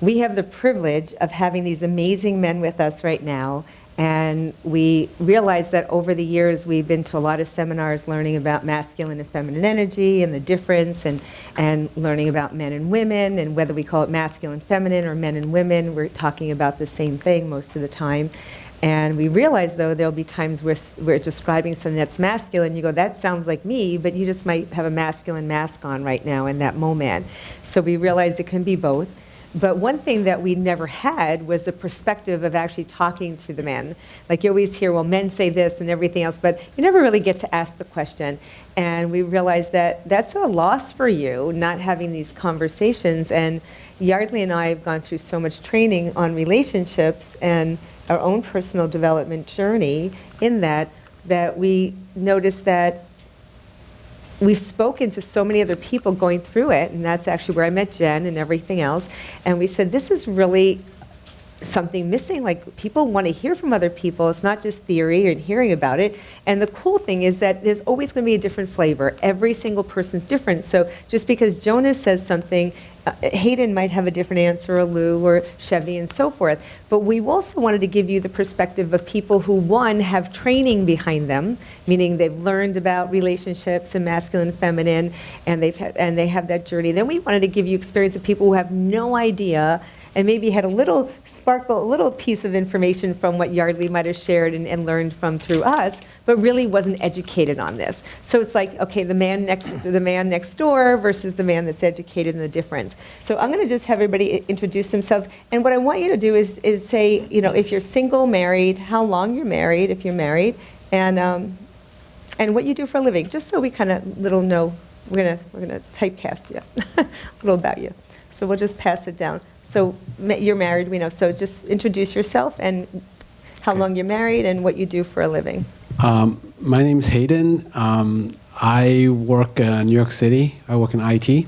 we have the privilege of having these amazing men with us right now. And we realize that over the years, we've been to a lot of seminars learning about masculine and feminine energy and the difference, and learning about men and women, and whether we call it masculine, feminine, or men and women, we're talking about the same thing most of the time. And we realize, though, there'll be times where we're describing something that's masculine, you go, that sounds like me, but you just might have a masculine mask on right now in that moment. So we realize it can be both. But one thing that we never had was the perspective of actually talking to the men. Like you always hear, well, men say this and everything else, but you never really get to ask the question. And we realized that that's a loss for you, not having these conversations. And Yardley and I have gone through so much training on relationships and our own personal development journey in that we noticed that we've spoken to so many other people going through it, and that's actually where I met Jen and everything else. And we said, this is really something missing. Like, people want to hear from other people. It's not just theory and hearing about it. And the cool thing is that there's always going to be a different flavor. Every single person's different. So just because Jonas says something, Hayden might have a different answer, or Lou, or Chevy, and so forth. But we also wanted to give you the perspective of people who, one, have training behind them, meaning they've learned about relationships and masculine and feminine, and they have that journey. Then we wanted to give you experience of people who have no idea, and maybe had a little sparkle, a little piece of information from what Yardley might have shared and learned from through us, but really wasn't educated on this. So it's like, okay, the man next door versus the man that's educated in the difference. So I'm going to just have everybody introduce themselves. And what I want you to do is say, if you're single, married, how long you're married, if you're married, and what you do for a living, just so we kind of know. We're gonna typecast you, a little about you. So we'll just pass it down. So you're married, we know. So just introduce yourself and how long you're married and what you do for a living. My name is Hayden. I work in New York City. I work in IT.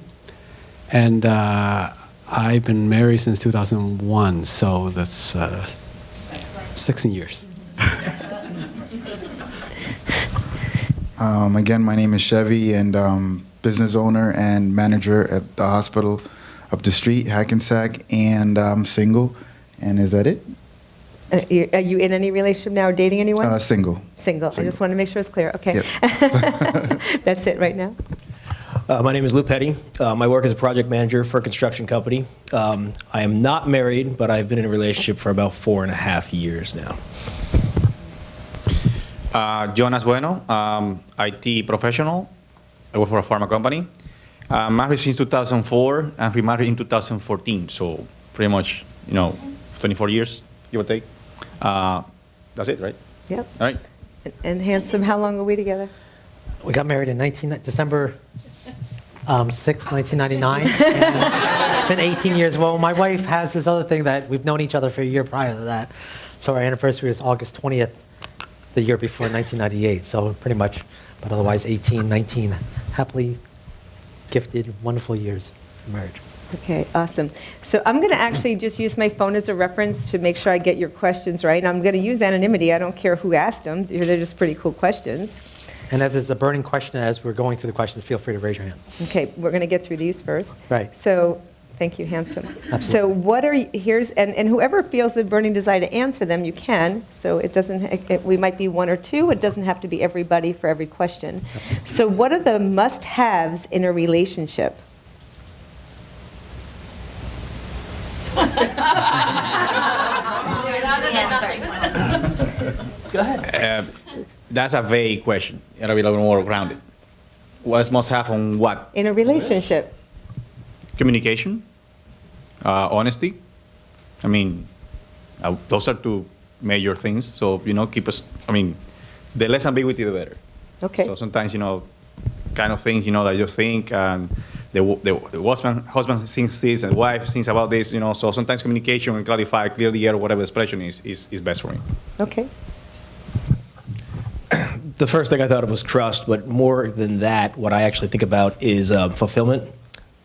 And I've been married since 2001, so that's 16 years. Again, my name is Chevy, and business owner and manager at the hospital up the street, Hackensack, and I'm single. And is that it? Are you in any relationship now or dating anyone? Single. Single. I just want to make sure it's clear. Okay. Yep. That's it right now. My name is Lou Petty. I work as a project manager for a construction company. I am not married, but I've been in a relationship for about 4.5 years now. Jonas Bueno, IT professional. I work for a pharma company. Married since 2004 and remarried in 2014. So pretty much, 24 years, give or take. That's it, right? Yep. All right. And handsome, how long were we together? We got married in December 6, 1999. And it's been 18 years. Well, my wife has this other thing that we've known each other for a year prior to that. So our anniversary is August 20th, the year before 1998. So pretty much, but otherwise 18, 19, happily gifted, wonderful years of marriage. Okay, awesome. So I'm going to actually just use my phone as a reference to make sure I get your questions right. And I'm going to use anonymity. I don't care who asked them. They're just pretty cool questions. And as it's a burning question, as we're going through the questions, feel free to raise your hand. Okay, we're going to get through these first. Right. So, thank you, handsome. Absolutely. So what are, and whoever feels the burning desire to answer them, you can. So it doesn't, we might be one or two. It doesn't have to be everybody for every question. Absolutely. So what are the must-haves in a relationship? Go ahead. That's a vague question. You gotta be a little more grounded. What must have on what? In a relationship. Communication, honesty. I mean, those are two major things. So, keep us, the less ambiguity, the better. Okay. So sometimes, kind of things, that you think, and the husband thinks this, and the wife thinks about this, so sometimes communication and clarify, clear the air, whatever expression is best for me. Okay. The first thing I thought of was trust, but more than that, what I actually think about is fulfillment,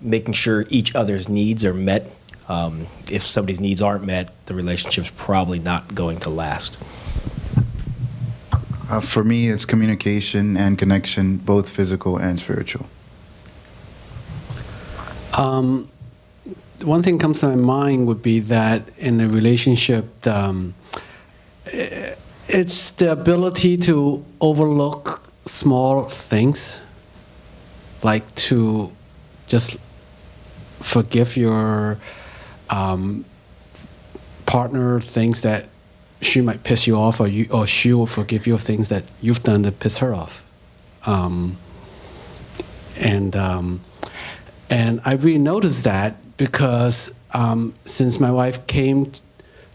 making sure each other's needs are met. If somebody's needs aren't met, the relationship's probably not going to last. For me, it's communication and connection, both physical and spiritual. one thing comes to my mind would be that in a relationship, it's the ability to overlook small things, like to just forgive your partner things that she might piss you off, or she will forgive you of things that you've done that piss her off. And I really noticed that because since my wife came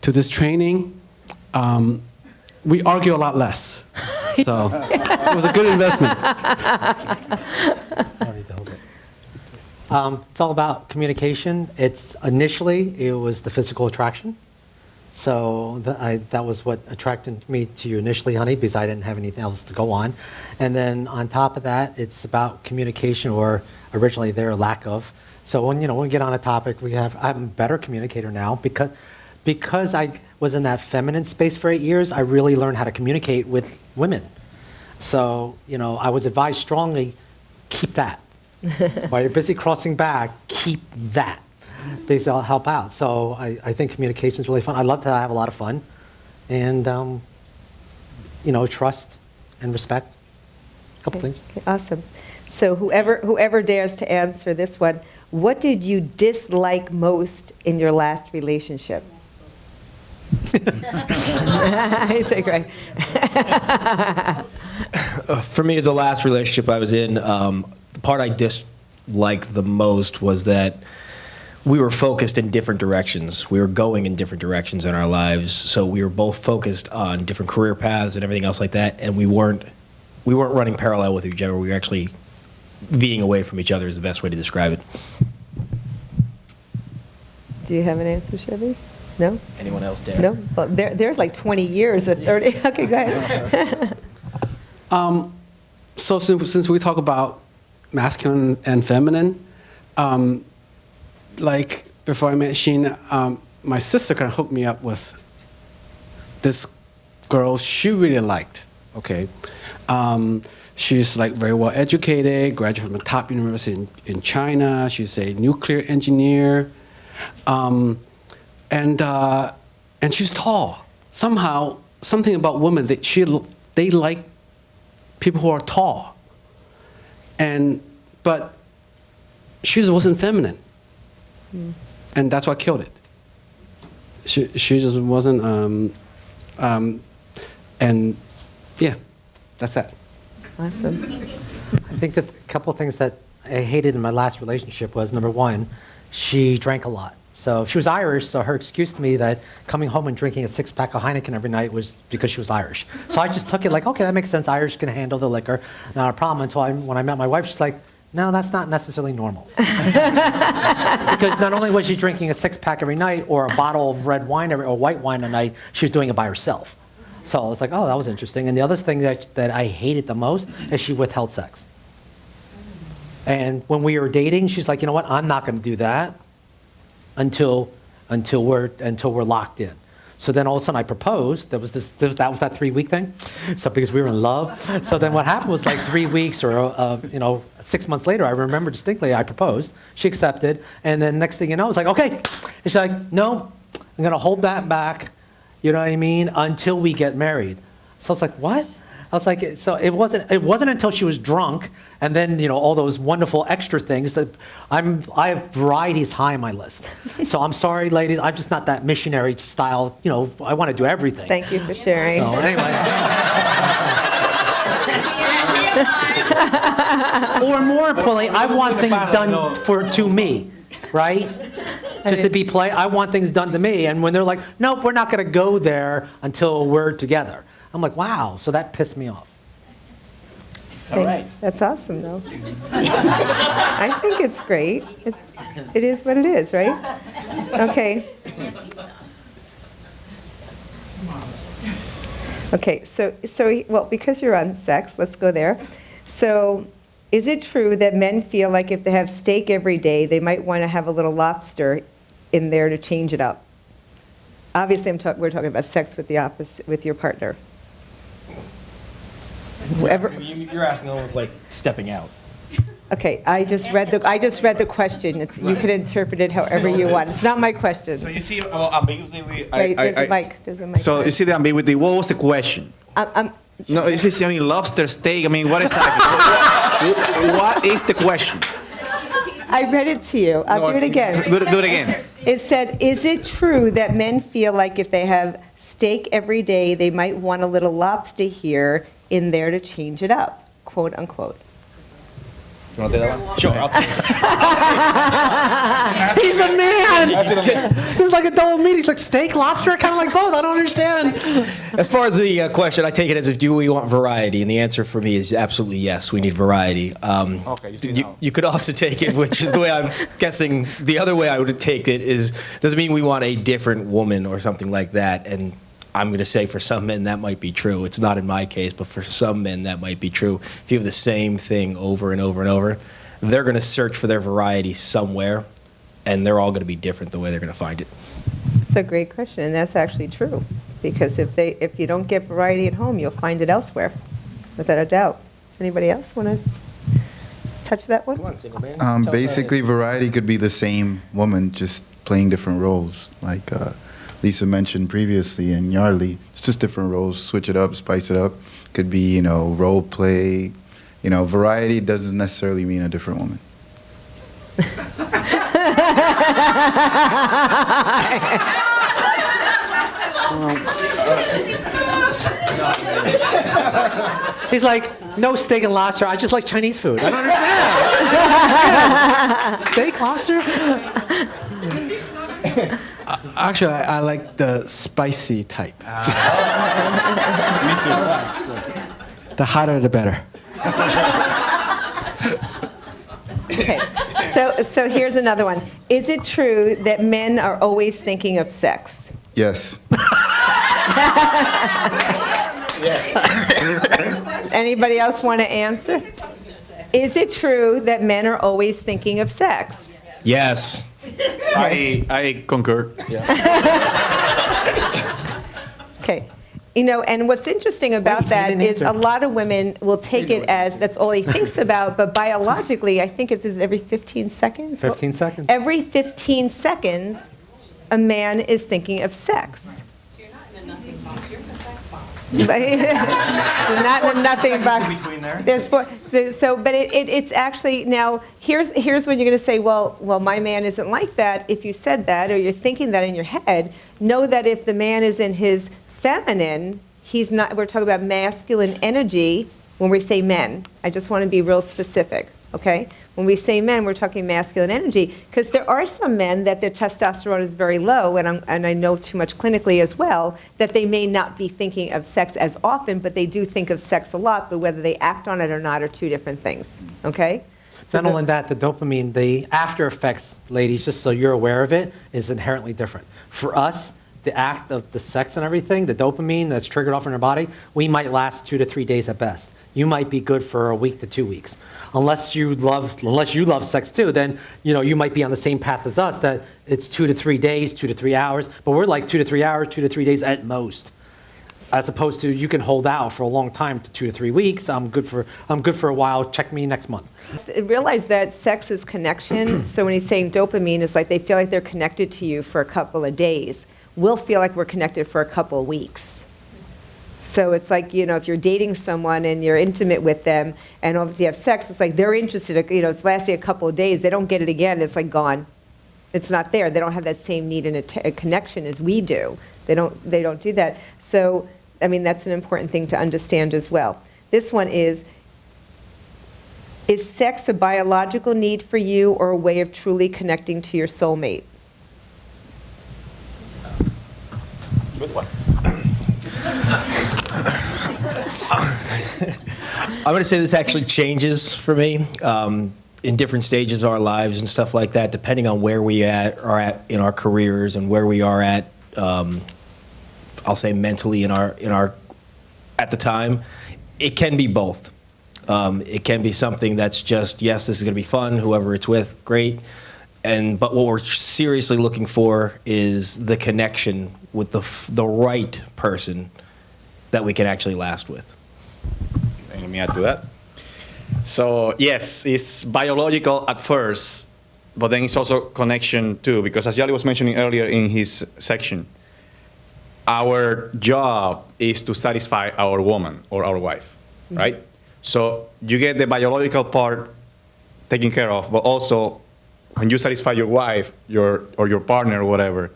to this training, we argue a lot less. So it was a good investment. I don't need to hold it. It's all about communication. Initially, it was the physical attraction. So that was what attracted me to you initially, honey, because I didn't have anything else to go on. And then on top of that, it's about communication, or originally their lack of. So when we get on a topic, I'm a better communicator now because I was in that feminine space for 8 years. I really learned how to communicate with women. So I was advised strongly, keep that. While you're busy crossing back, keep that. Because it'll help out. So I think communication is really fun. I love to have a lot of fun, and trust and respect. A couple things. Okay, awesome. So whoever dares to answer this one, what did you dislike most in your last relationship? It's like, right. For me, the last relationship I was in, the part I disliked the most was that we were focused in different directions. We were going in different directions in our lives. So we were both focused on different career paths and everything else like that. And we weren't running parallel with each other. We were actually veering away from each other is the best way to describe it. Do you have an answer, Chevy? No? Anyone else dare? No? Well, they're like 20 years or 30. Okay, go ahead. So since we talk about masculine and feminine, like before I met Sheen, my sister kind of hooked me up with this girl she really liked. Okay, she's like very well educated, graduated from a top university in China. She's a nuclear engineer, and she's tall. Somehow, something about women that they like people who are tall, but she just wasn't feminine. And that's what killed it. She just wasn't, and yeah, that's that. Awesome. I think that a couple of things that I hated in my last relationship was, number one, she drank a lot. So she was Irish, so her excuse to me that coming home and drinking a six-pack of Heineken every night was because she was Irish. So I just took it like, okay, that makes sense. Irish can handle the liquor. Not a problem until when I met my wife, she's like, no, that's not necessarily normal. Because not only was she drinking a six-pack every night or a bottle of red wine or white wine a night, she was doing it by herself. So I was like, oh, that was interesting. And the other thing that I hated the most is she withheld sex. And when we were dating, she's like, you know what, I'm not going to do that until we're locked in. So then all of a sudden I proposed. That was that 3-week thing. So because we were in love. So then what happened was like 3 weeks or 6 months later, I remember distinctly I proposed. She accepted, and then next thing you know, it's like, okay. And she's like, no, I'm gonna hold that back. You know what I mean? Until we get married. So I was like, what? I was like, so it wasn't until she was drunk, and then all those wonderful extra things that I have varieties high on my list. So I'm sorry, ladies, I'm just not that missionary style. I want to do everything. Thank you for sharing. So anyway. Or more importantly, I want things done to me, right? Just to be polite, I want things done to me. And when they're like, nope, we're not going to go there until we're together. I'm like, wow, so that pissed me off. All right. That's awesome, though. I think it's great. It is what it is, right? Okay. Okay, so well, because you're on sex, let's go there. So is it true that men feel like if they have steak every day, they might want to have a little lobster in there to change it up? Obviously, we're talking about sex with your partner. Whoever. You're asking almost like stepping out. Okay, I just read the question. You can interpret it however you want. It's not my question. So you see about ambiguity. Wait, there's a mic. There's a mic. So you see the ambiguity. What was the question? No, it's just, I mean, lobster steak. I mean, what exactly? What is the question? I read it to you. I'll do it again. Do it again. It said, is it true that men feel like if they have steak every day, they might want a little lobster here in there to change it up, quote unquote? You want to take that one? Sure, I'll take it. He's a man. He's like a double meat. He's like steak, lobster, kind of like both. I don't understand. As far as the question, I take it as if do we want variety, and the answer for me is absolutely yes. We need variety. Okay, you see now. You could also take it, which is the way I'm guessing. The other way I would take it is doesn't mean we want a different woman or something like that. And I'm going to say for some men that might be true. It's not in my case, but for some men that might be true. If you have the same thing over and over and over, they're going to search for their variety somewhere, and they're all going to be different the way they're going to find it. It's a great question, and that's actually true. Because if you don't get variety at home, you'll find it elsewhere, without a doubt. Anybody else want to touch that one? Come on, single man. Basically, variety could be the same woman, just playing different roles. Like Lisa mentioned previously, and Yardley, it's just different roles. Switch it up, spice it up. Could be, role play. Variety doesn't necessarily mean a different woman. He's like, no steak and lobster. I just like Chinese food. I don't understand. Steak, lobster? Actually, I like the spicy type. Me too. The hotter, the better. Okay, so here's another one. Is it true that men are always thinking of sex? Yes. Anybody else want to answer? Is it true that men are always thinking of sex? Yes. I concur. Okay. And what's interesting about Wait, he that didn't is answer. a lot of women will take it as that's all he thinks about, but biologically, I think it's every 15 seconds. 15 seconds. Every 15 seconds, a man is thinking of sex. So you're not in a nothing box, you're in a sex box. So not in a nothing box. between there. But it's actually now. Here's when you're going to say, well, my man isn't like that. If you said that or you're thinking that in your head, know that if the man is in his feminine, he's not. We're talking about masculine energy when we say men. I just want to be real specific, okay? When we say men, we're talking masculine energy because there are some men that their testosterone is very low, and I know too much clinically as well, that they may not be thinking of sex as often, but they do think of sex a lot, but whether they act on it or not are two different things, okay? Not only that, the dopamine, the after effects, ladies, just so you're aware of it, is inherently different. For us, the act of the sex and everything, the dopamine that's triggered off in our body, we might last 2 to 3 days at best. You might be good for a week to 2 weeks. Unless you love sex too, then you might be on the same path as us, that it's 2 to 3 days, 2 to 3 hours, but we're like 2 to 3 hours, 2 to 3 days at most. As opposed to you can hold out for a long time to 2 to 3 weeks. I'm good for a while. Check me next month. Realize that sex is connection. So when he's saying dopamine, it's like they feel like they're connected to you for a couple of days. We'll feel like we're connected for a couple of weeks. So it's like, if you're dating someone and you're intimate with them and obviously you have sex, it's like they're interested, it's lasting a couple of days. They don't get it again. It's like gone. It's not there. They don't have that same need and a connection as we do. They don't do that. So, that's an important thing to understand as well. This one is sex a biological need for you or a way of truly connecting to your soulmate? Good one. I'm going to say this actually changes for me in different stages of our lives and stuff like that, depending on where we are at in our careers and where we are at. I'll say mentally in our at the time. It can be both. It can be something that's just yes, this is going to be fun. Whoever it's with, great. But what we're seriously looking for is the connection with the right person that we can actually last with. Let me add to that. So yes, it's biological at first, but then it's also connection too, because as Yali was mentioning earlier in his section, our job is to satisfy our woman or our wife, right? So you get the biological part taken care of, but also when you satisfy your wife, or your partner or whatever,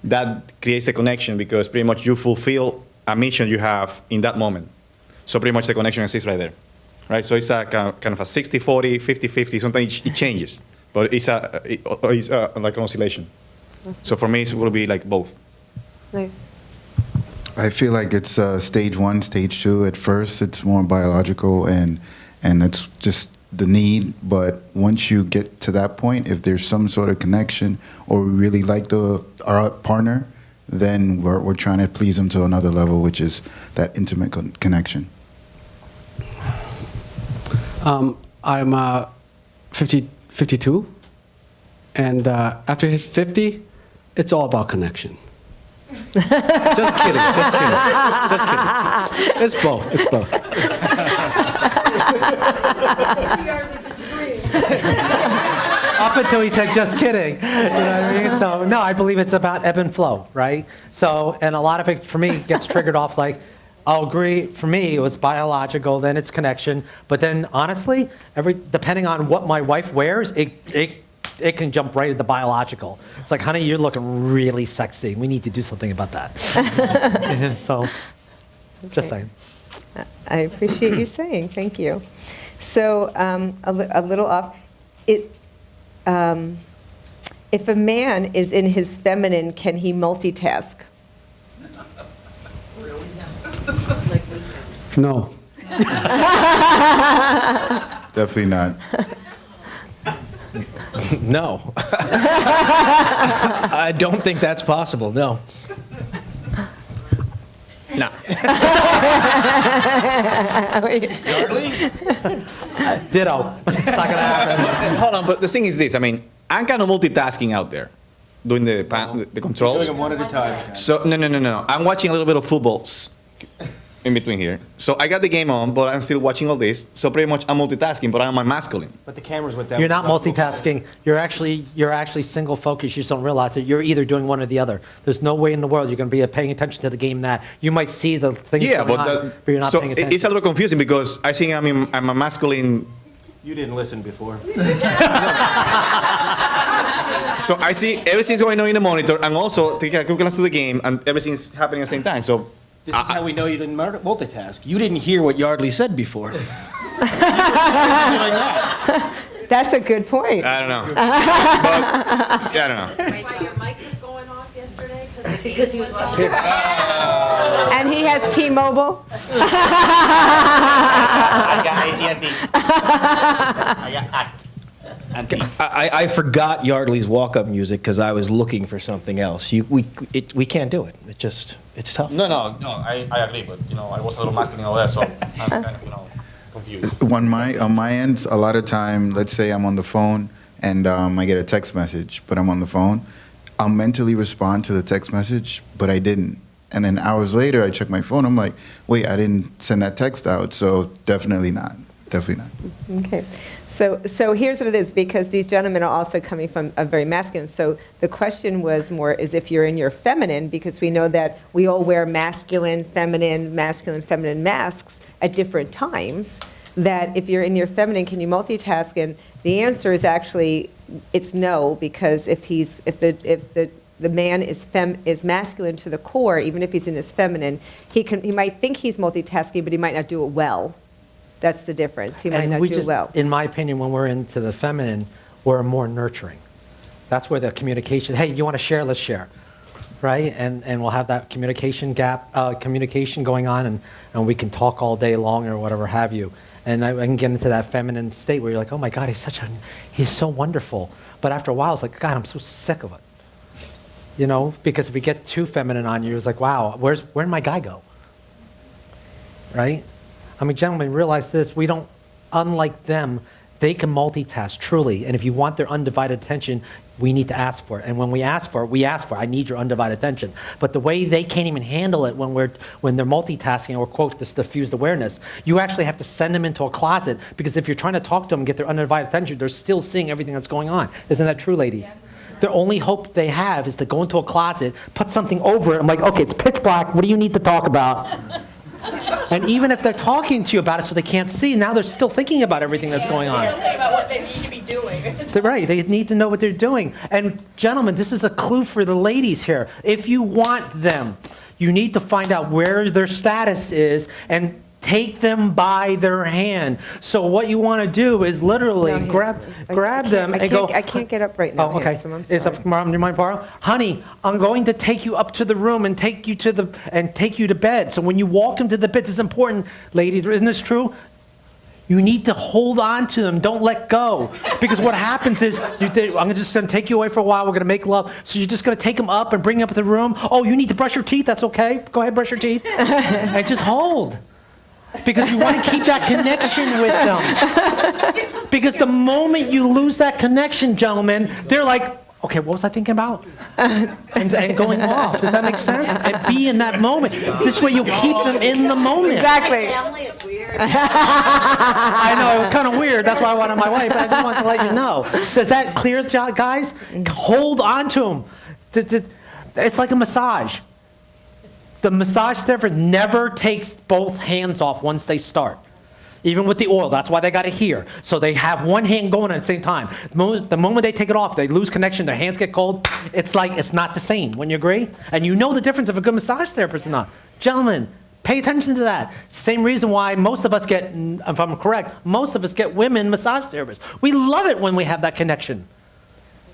that creates a connection because pretty much you fulfill a mission you have in that moment. So pretty much the connection exists right there, right? So it's a kind of a 60-40, 50-50, sometimes it changes, but it's like an oscillation. So for me, it will be like both. Nice. I feel like it's stage 1, stage 2. At first, it's more biological, and it's just the need. But once you get to that point, if there's some sort of connection, or we really like our partner, then we're trying to please them to another level, which is that intimate connection. I'm 52, and after I hit 50, it's all about connection. Just kidding, just kidding, just kidding. It's both, it's both. Up until he said, just kidding. You know what I mean? So, no, I believe it's about ebb and flow, right? So, and a lot of it, for me, gets triggered off like, I'll agree, for me, it was biological, then it's connection. But then, honestly, depending on what my wife wears, it can jump right into biological. It's like, honey, you're looking really sexy. We need to do something about that. So, just saying. I appreciate you saying, thank you. So a little off, if a man is in his feminine, can he multitask? No. Definitely not. No. I don't think that's possible, no. No. Ditto. It's not going to happen. Hold on, but the thing is this. I mean, I'm kind of multitasking out there, doing the controls. Doing them one at a time. So no. I'm watching a little bit of footballs in between here. So I got the game on, but I'm still watching all this. So pretty much I'm multitasking, but I'm a masculine. But the cameras went down. You're not multitasking. You're actually single focused. You just don't realize it. You're either doing one or the other. There's no way in the world you're going to be paying attention to the game that you might see the things Yeah, going but on, but you're not so paying attention. it's a little confusing because I think I'm a masculine. You didn't listen before. So I see everything's going on in the monitor, and also take a quick glance to the game, and everything's happening at the same time. So This is how we know you didn't multitask. You didn't hear what Yardley said before. That's a good point. I don't know. But, yeah, I don't know. That's why your mic was going off yesterday? Because he was watching. And he has T-Mobile? I got AT&T. I got ACT. I forgot Yardley's walk-up music because I was looking for something else. We can't do it. It's tough. No, I agree, but I was a little masculine over there, so I'm kind of confused. On my end, a lot of time, let's say I'm on the phone and I get a text message, but I'm on the phone. I'll mentally respond to the text message, but I didn't. And then hours later, I check my phone. I'm like, wait, I didn't send that text out. So definitely not. Definitely not. Okay. So here's what it is, because these gentlemen are also coming from a very masculine. So the question was more is if you're in your feminine, because we know that we all wear masculine, feminine masks at different times, that if you're in your feminine, can you multitask? And the answer is actually, it's no, because if the man is masculine to the core, even if he's in his feminine, he might think he's multitasking, but he might not do it well. That's the difference. He might And not we do just, well. in my opinion, when we're into the feminine, we're more nurturing. That's where the communication, hey, you want to share, let's share, right? And we'll have that communication going on, and we can talk all day long or whatever have you. And I can get into that feminine state where you're like, oh my God, he's so wonderful. But after a while, it's like, God, I'm so sick of it. Because if we get too feminine on you, it's like, wow, where'd my guy go? Right? I mean, gentlemen, realize this. We don't, unlike them, They can multitask, truly. And if you want their undivided attention, we need to ask for it. And when we ask for it, I need your undivided attention. But the way they can't even handle it when they're multitasking or, quote, this diffused awareness, you actually have to send them into a closet, because if you're trying to talk to them and get their undivided attention, they're still seeing everything that's going on. Isn't that true, ladies? The only hope they have is to go into a closet, put something over it. I'm like, okay, it's pitch black. What do you need to talk about? And even if they're talking to you about it so they can't see, now they're still thinking about everything that's going on. About what they need to be doing. They're right. They need to know what they're doing. And gentlemen, this is a clue for the ladies here. If you want them, you need to find out where their status is and take them by their hand. So what you want to do is literally No, grab them and go. I can't get up right now. Oh, okay. Handsome, I'm Is sorry. Mom, do you mind borrow? Honey, I'm going to take you up to the room and take you to bed. So when you walk into the bed, this is important, ladies. Isn't this true? You need to hold on to them. Don't let go. Because what happens is, I'm just going to take you away for a while. We're going to make love. So you're just going to take them up and bring them up to the room. Oh, you need to brush your teeth. That's okay. Go ahead, brush your teeth. And just hold. Because you want to keep that connection with them. Because the moment you lose that connection, gentlemen, they're like, okay, what was I thinking about? And going off. Does that make sense? And be in that moment. This way you'll keep them in the moment. Exactly. Family, it's weird. I know, it was kind of weird. That's why I wanted my wife, but I just wanted to let you know. So is that clear, guys? Hold on to them. It's like a massage. The massage therapist never takes both hands off once they start. Even with the oil, that's why they got it here. So they have one hand going at the same time. The moment they take it off, they lose connection, their hands get cold. It's like, it's not the same. Wouldn't you agree? And you know the difference of a good massage therapist or not. Gentlemen, pay attention to that. Same reason why most of us get, if I'm correct, most of us get women massage therapists. We love it when we have that connection.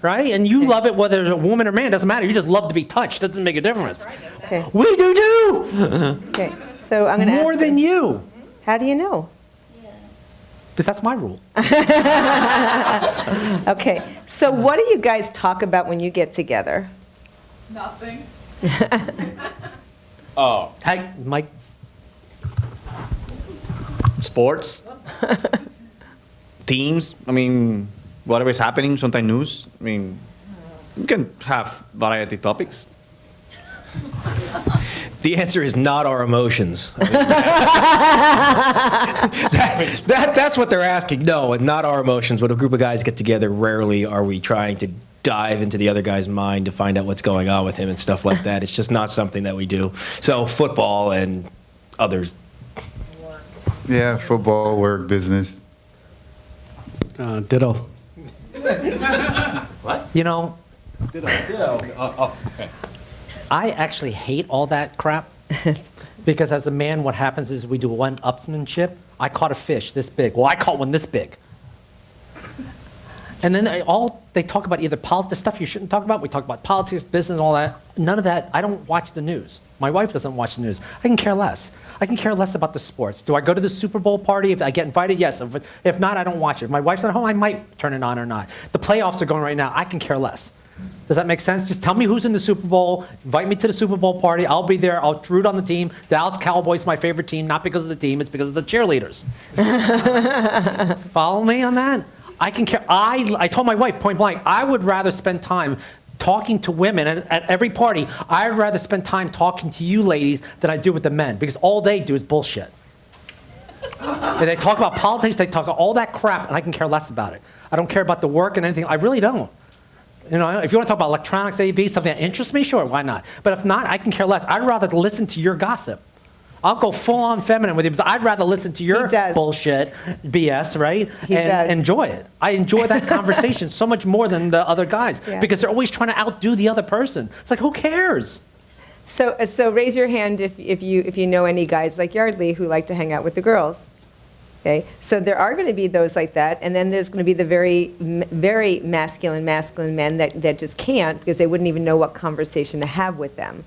Right? And you love it whether it's a woman or man, doesn't matter. You just love to be touched. Doesn't make a difference. Okay. We do too. Okay. So I'm going to ask More than you. How do you know? Because that's my rule. Okay. So what do you guys talk about when you get together? Nothing. Hey, Mike. Sports, teams. I mean, whatever is happening, sometimes news. I mean, we can have variety topics. The answer is not our emotions. I mean, that's what they're asking. No, not our emotions. When a group of guys get together, rarely are we trying to dive into the other guy's mind to find out what's going on with him and stuff like that. It's just not something that we do. So football and others. Yeah, football, work, business. Ditto. You know, I actually hate all that crap. Because as a man, what happens is we do one-upsmanship. I caught a fish this big. Well, I caught one this big. And then they talk about either the stuff you shouldn't talk about. We talk about politics, business, and all that. None of that. I don't watch the news. My wife doesn't watch the news. I can care less. I can care less about the sports. Do I go to the Super Bowl party? If I get invited, yes. If not, I don't watch it. If my wife's at home, I might turn it on or not. The playoffs are going right now. I can care less. Does that make sense? Just tell me who's in the Super Bowl. Invite me to the Super Bowl party. I'll be there. I'll root on the team. Dallas Cowboys my favorite team, not because of the team. It's because of the cheerleaders. Follow me on that? I can care. I told my wife point blank, I would rather spend time talking to women at every party. I'd rather spend time talking to you ladies than I do with the men, because all they do is bullshit. And they talk about politics, they talk about all that crap, and I can care less about it. I don't care about the work and anything. I really don't. You know, if you want to talk about electronics, AV, something that interests me, sure, why not? But if not, I can care less. I'd rather listen to your gossip. I'll go full-on feminine with you, because I'd rather listen to your bullshit, BS, right? And enjoy it. I enjoy that conversation so much more than the other guys, because they're always trying to outdo the other person. It's like, who cares? So raise your hand if you know any guys like Yardley who like to hang out with the girls. Okay, so there are going to be those like that, and then there's going to be the very, very masculine men that just can't, because they wouldn't even know what conversation to have with them.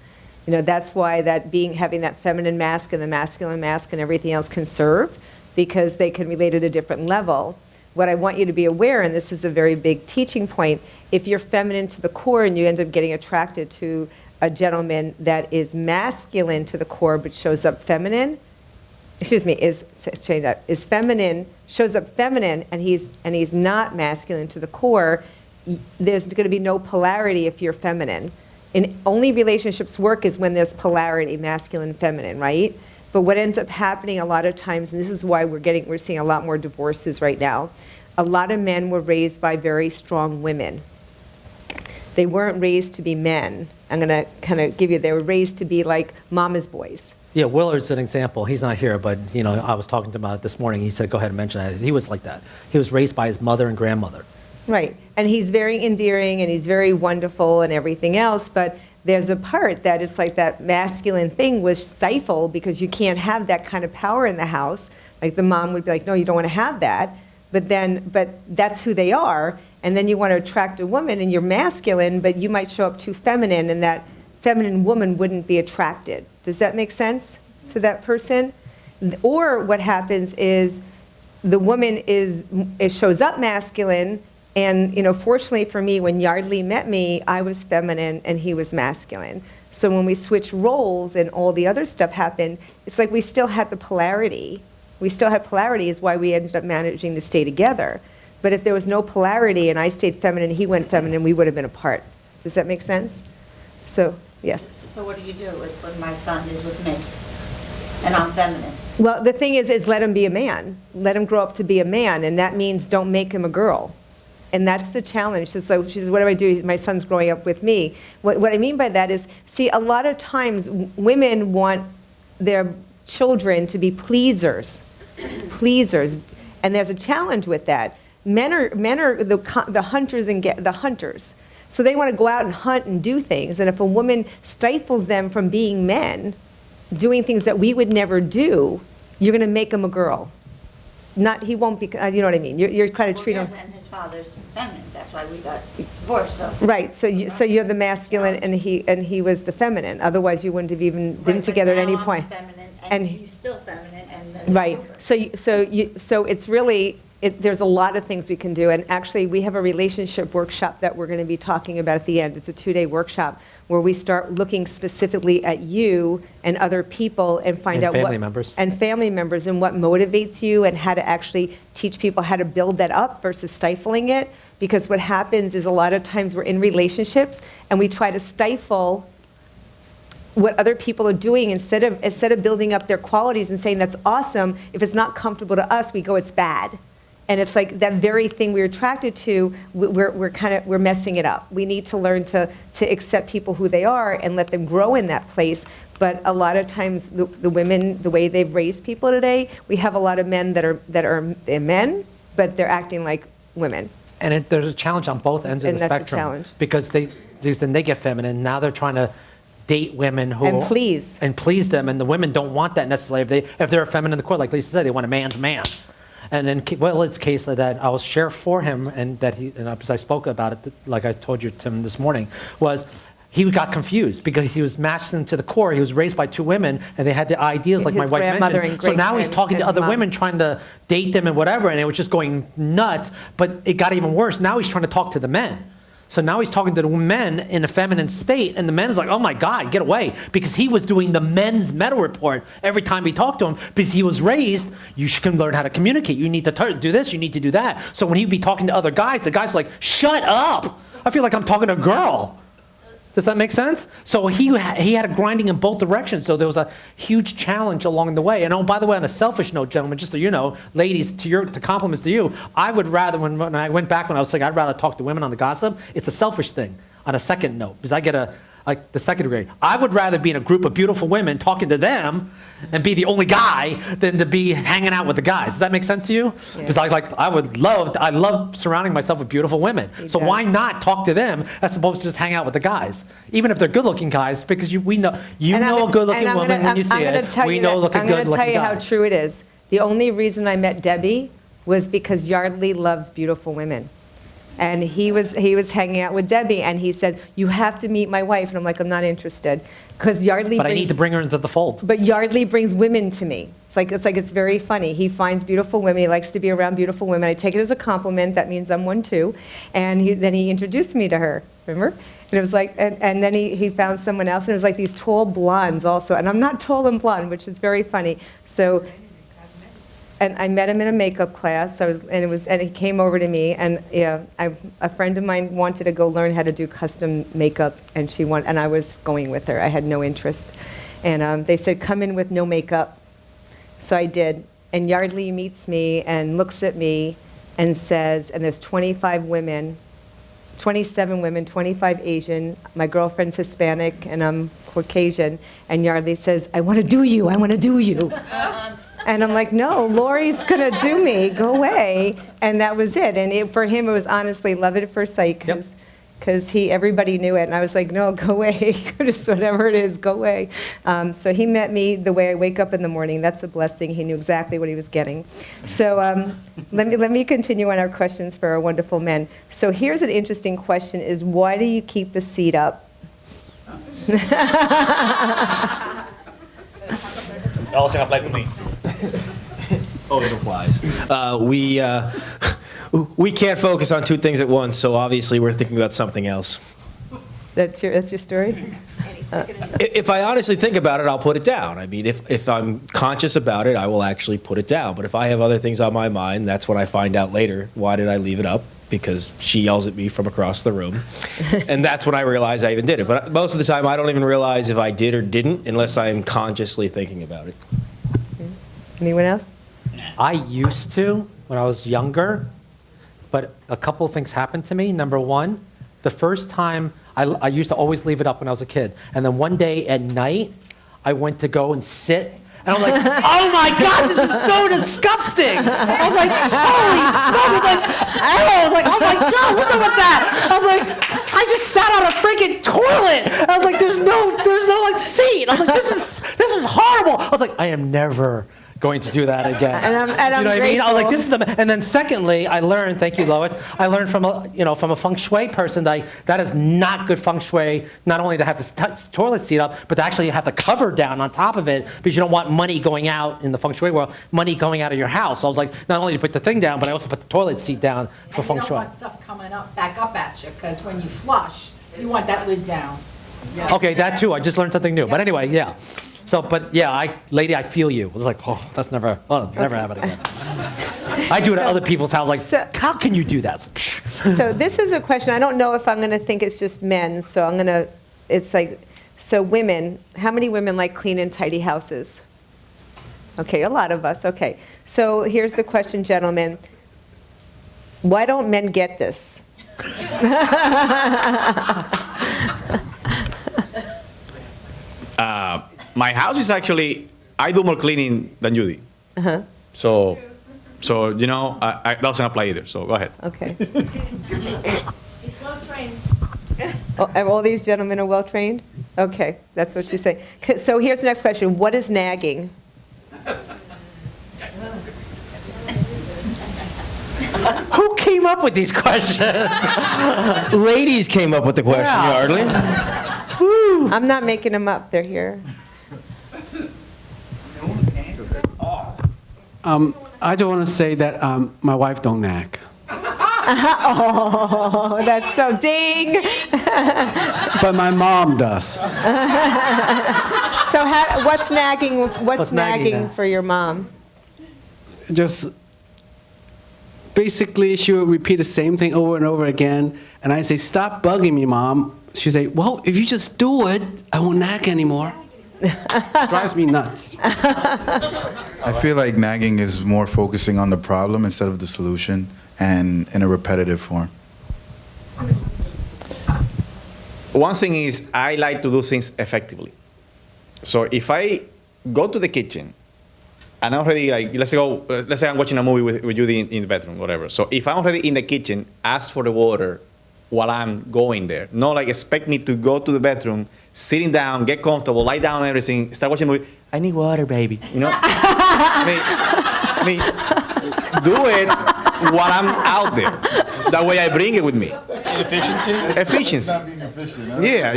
You know, that's why having that feminine mask and the masculine mask and everything else can serve, because they can relate at a different level. What I want you to be aware, and this is a very big teaching point, if you're feminine to the core and you end up getting attracted to a gentleman that is masculine to the core but shows up feminine, excuse me, is change that, is feminine, shows up feminine, and he's not masculine to the core, there's going to be no polarity if you're feminine. And only relationships work is when there's polarity, masculine, feminine, right? But what ends up happening a lot of times, and this is why we're seeing a lot more divorces right now, a lot of men were raised by very strong women. They weren't raised to be men. I'm going to kind of give you, they were raised to be like mama's boys. Yeah, Willard's an example. He's not here, but I was talking to him about it this morning. He said, go ahead and mention that. He was like that. He was raised by his mother and grandmother. Right, and he's very endearing and he's very wonderful and everything else, but there's a part that it's like that masculine thing was stifled because you can't have that kind of power in the house. Like the mom would be like, no, you don't want to have that, but that's who they are, and then you want to attract a woman and you're masculine, but you might show up too feminine and that feminine woman wouldn't be attracted. Does that make sense to that person? Or what happens is the woman shows up masculine, and fortunately for me, when Yardley met me, I was feminine and he was masculine. So when we switched roles and all the other stuff happened, it's like we still had the polarity. We still had polarity is why we ended up managing to stay together. But if there was no polarity and I stayed feminine, he went feminine, we would have been apart. Does that make sense? So, yes. So what do you do when my son is with me and I'm feminine? Well, the thing is let him be a man. Let him grow up to be a man, and that means don't make him a girl. And that's the challenge. So she says, what do I do? My son's growing up with me. What I mean by that is, see, a lot of times women want their children to be pleasers, and there's a challenge with that. Men are the hunters and the hunters. So they want to go out and hunt and do things. And if a woman stifles them from being men, doing things that we would never do, you're going to make him a girl. He won't be, you know what I mean? You're kind of treating him. Yes, and his father's feminine, that's why we got divorced, so. Right, so you're the masculine and he was the feminine. Otherwise, you wouldn't have even been Right, together at but any now I'm point. feminine, And and he's still feminine, and then. Right, so it's really, there's a lot of things we can do. And actually, we have a relationship workshop that we're going to be talking about at the end. It's a 2-day workshop where we start looking specifically at you and other people and find out what. And family members. And family members and what motivates you and how to actually teach people how to build that up versus stifling it. Because what happens is a lot of times we're in relationships and we try to stifle what other people are doing instead of building up their qualities and saying that's awesome. If it's not comfortable to us, we go, it's bad. And it's like that very thing we're attracted to, we're messing it up. We need to learn to accept people who they are and let them grow in that place. But a lot of times the women, the way they've raised people today, we have a lot of men that are men, but they're acting like women. And there's a challenge on both ends of And the that's a spectrum. challenge. Because then they get feminine. Now they're trying to date women who And please. and please them, and the women don't want that necessarily. If they're a feminine in the court, like Lisa said, they want a man's man. And in Willard's case, that I will share for him, and because I spoke about it, like I told you, Tim, this morning, was he got confused because he was masculine to the core. He was raised by 2 women, and they had the ideas like my His wife grandmother mentioned. and So now he's talking to and other mom. women, trying to date them and whatever, and it was just going nuts. But it got even worse. Now he's trying to talk to the men. So now he's talking to the men in a feminine state, and the men's like, oh my God, get away. Because he was doing the men's meta report every time he talked to him, because he was raised, you can learn how to communicate. You need to do this, you need to do that. So when he'd be talking to other guys, the guy's like, shut up. I feel like I'm talking to a girl. Does that make sense? So he had a grinding in both directions. So there was a huge challenge along the way. And oh, by the way, on a selfish note, gentlemen, just so you know, ladies, to compliments to you, I would rather, when I went back when I was saying I'd rather talk to women on the gossip, it's a selfish thing on a second note, because I get the second degree. I would rather be in a group of beautiful women talking to them and be the only guy than to be hanging out with the guys. Does that make sense to you? Yeah. Because I love surrounding myself with beautiful women. So why not talk to them as opposed to just hang out with the guys? Even if they're good-looking guys, because we know a good-looking woman when you see it. We know look a good-looking guy. I'm going to tell you how true it is. The only reason I met Debbie was because Yardley loves beautiful women. And he was hanging out with Debbie, and he said, you have to meet my wife. And I'm like, I'm not interested. Because Yardley But I need to bring her into the fold. But Yardley brings women to me. It's very funny. He finds beautiful women. He likes to be around beautiful women. I take it as a compliment. That means I'm one too. And then he introduced me to her. Remember? And it was like, and then he found someone else, and it was like these tall blondes also. And I'm not tall and blonde, which is very funny. So and I met him in a makeup class. And he came over to me, and yeah, a friend of mine wanted to go learn how to do custom makeup, and I was going with her. I had no interest, and they said, "Come in with no makeup." So I did, and Yardley meets me and looks at me, and says, and there's 25 women. 27 women, 25 Asian. My girlfriend's Hispanic, and I'm Caucasian. And Yardley says, "I want to do you. I want to do you." And I'm like, "No, Lori's going to do me. Go away." And that was it. And for him, it was honestly love at first sight, because everybody knew it. And I was like, "No, go away. Just whatever it is, go away." So he met me the way I wake up in the morning. That's a blessing. He knew exactly what he was getting. So let me continue on our questions for our wonderful men. So here's an interesting question: is why do you keep the seat up? Also apply to me. Oh, it applies. We can't focus on two things at once, so obviously we're thinking about something else. That's your story? If I honestly think about it, I'll put it down. I mean, if I'm conscious about it, I will actually put it down. But if I have other things on my mind, that's when I find out later, why did I leave it up? Because she yells at me from across the room. And that's when I realize I even did it. But most of the time, I don't even realize if I did or didn't unless I'm consciously thinking about it. Anyone else? I used to when I was younger, but a couple of things happened to me. Number one, the first time, I used to always leave it up when I was a kid. And then one day at night, I went to go and sit. And I'm like, "Oh my God, this is so disgusting." I was like, "Holy smoke." I was like, "Oh my God, what's up with that?" I was like, "I just sat on a freaking toilet." I was like, there's no like seat. I was like, this is horrible. I was like, I am never going to do that again. And I'm you know what I mean? I was like, grateful. this is and then secondly, I learned, thank you, Lois, I learned from a feng shui person that is not good feng shui, not only to have this toilet seat up, but to actually have the cover down on top of it, because you don't want money going out in the feng shui world, money going out of your house. So I was like, not only to put the thing down, but I also put the toilet seat down for feng And you shui. don't want stuff coming up, back up at you, because when you flush, you want that lid down. Okay, that too, I just learned something new. But anyway, yeah. So, but yeah, lady, I feel you. I was like, oh, that's never happen again. I do it at other people's house, like, how can you do that? So this is a question, I don't know if I'm going to think it's just men, so it's like, so women, how many women like clean and tidy houses? Okay, a lot of us, okay. So here's the question, gentlemen. Why don't men get this? My house is actually, I do more cleaning than you do. Uh-huh. So I doesn't apply either. So go ahead. Okay. It's well trained. And all these gentlemen are well-trained? Okay, that's what you say. So here's the next question. What is nagging? Who came up with these questions? Ladies came up with the question, Yardley. I'm not making them up, they're here. I just want to say that my wife don't nag. Oh, that's so ding. But my mom does. So what's nagging? What's nagging nagging now? for your mom? Just basically, she would repeat the same thing over and over again. And I say, "Stop bugging me, Mom." She'd say, "Well, if you just do it, I won't nag anymore." Drives me nuts. I feel like nagging is more focusing on the problem instead of the solution, and in a repetitive form. One thing is I like to do things effectively. So if I go to the kitchen and I'm already like, let's say I'm watching a movie with Judy in the bedroom, whatever. So if I'm already in the kitchen, ask for the water while I'm going there. Not like expect me to go to the bedroom, sitting down, get comfortable, lie down and everything, start watching a movie. I need water, baby. You know? I mean, do it while I'm out there. That way I bring it with me. Efficiency? Efficiency. Yeah,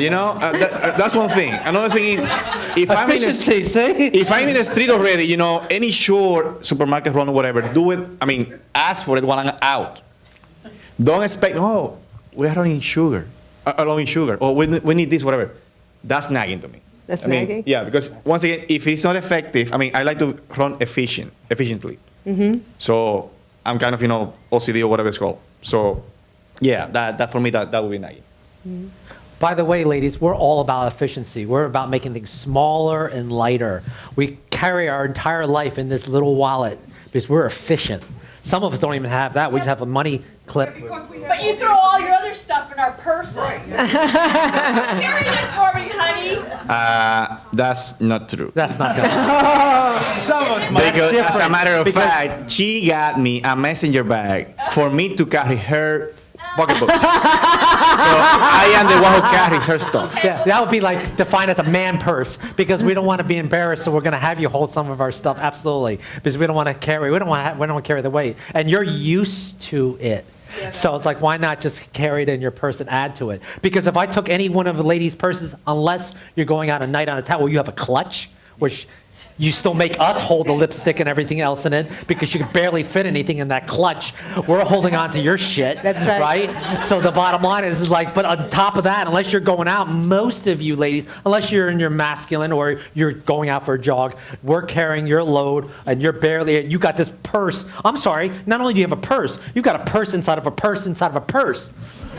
that's one thing. Another thing is, if I'm in the street already, any store, supermarket run or whatever, do it. I mean, ask for it while I'm out. Don't expect, oh, we're running sugar, low in sugar, or we need this, whatever. That's nagging to me. That's nagging? Yeah, because once again, if it's not effective, I like to run efficiently. So I'm kind of, OCD or whatever it's called. So yeah, that for me, that would be nagging. By the way, ladies, we're all about efficiency. We're about making things smaller and lighter. We carry our entire life in this little wallet because we're efficient. Some of us don't even have that. We just have a money clip. But you throw all your other stuff in our purses. Carry this for me, honey. That's not true. That's not good. Some of because as a matter of Because- fact, she got me a messenger bag for me to carry her pocketbook. So I am the one who carries her stuff. Yeah, that would be like defined as a man purse because we don't want to be embarrassed, so we're going to have you hold some of our stuff. Absolutely, because we don't want to carry the weight, and you're used to it. So it's like, why not just carry it in your purse and add to it? Because if I took any one of the ladies' purses, unless you're going out a night on a town where you have a clutch, which you still make us hold the lipstick and everything else in it because you can barely fit anything in that clutch. We're holding on to your shit. That's right. So the bottom line is like, but on top of that, unless you're going out, most of you ladies, unless you're in your masculine or you're going out for a jog, we're carrying your load and you got this purse. I'm sorry, not only do you have a purse, you've got a purse inside of a purse inside of a purse.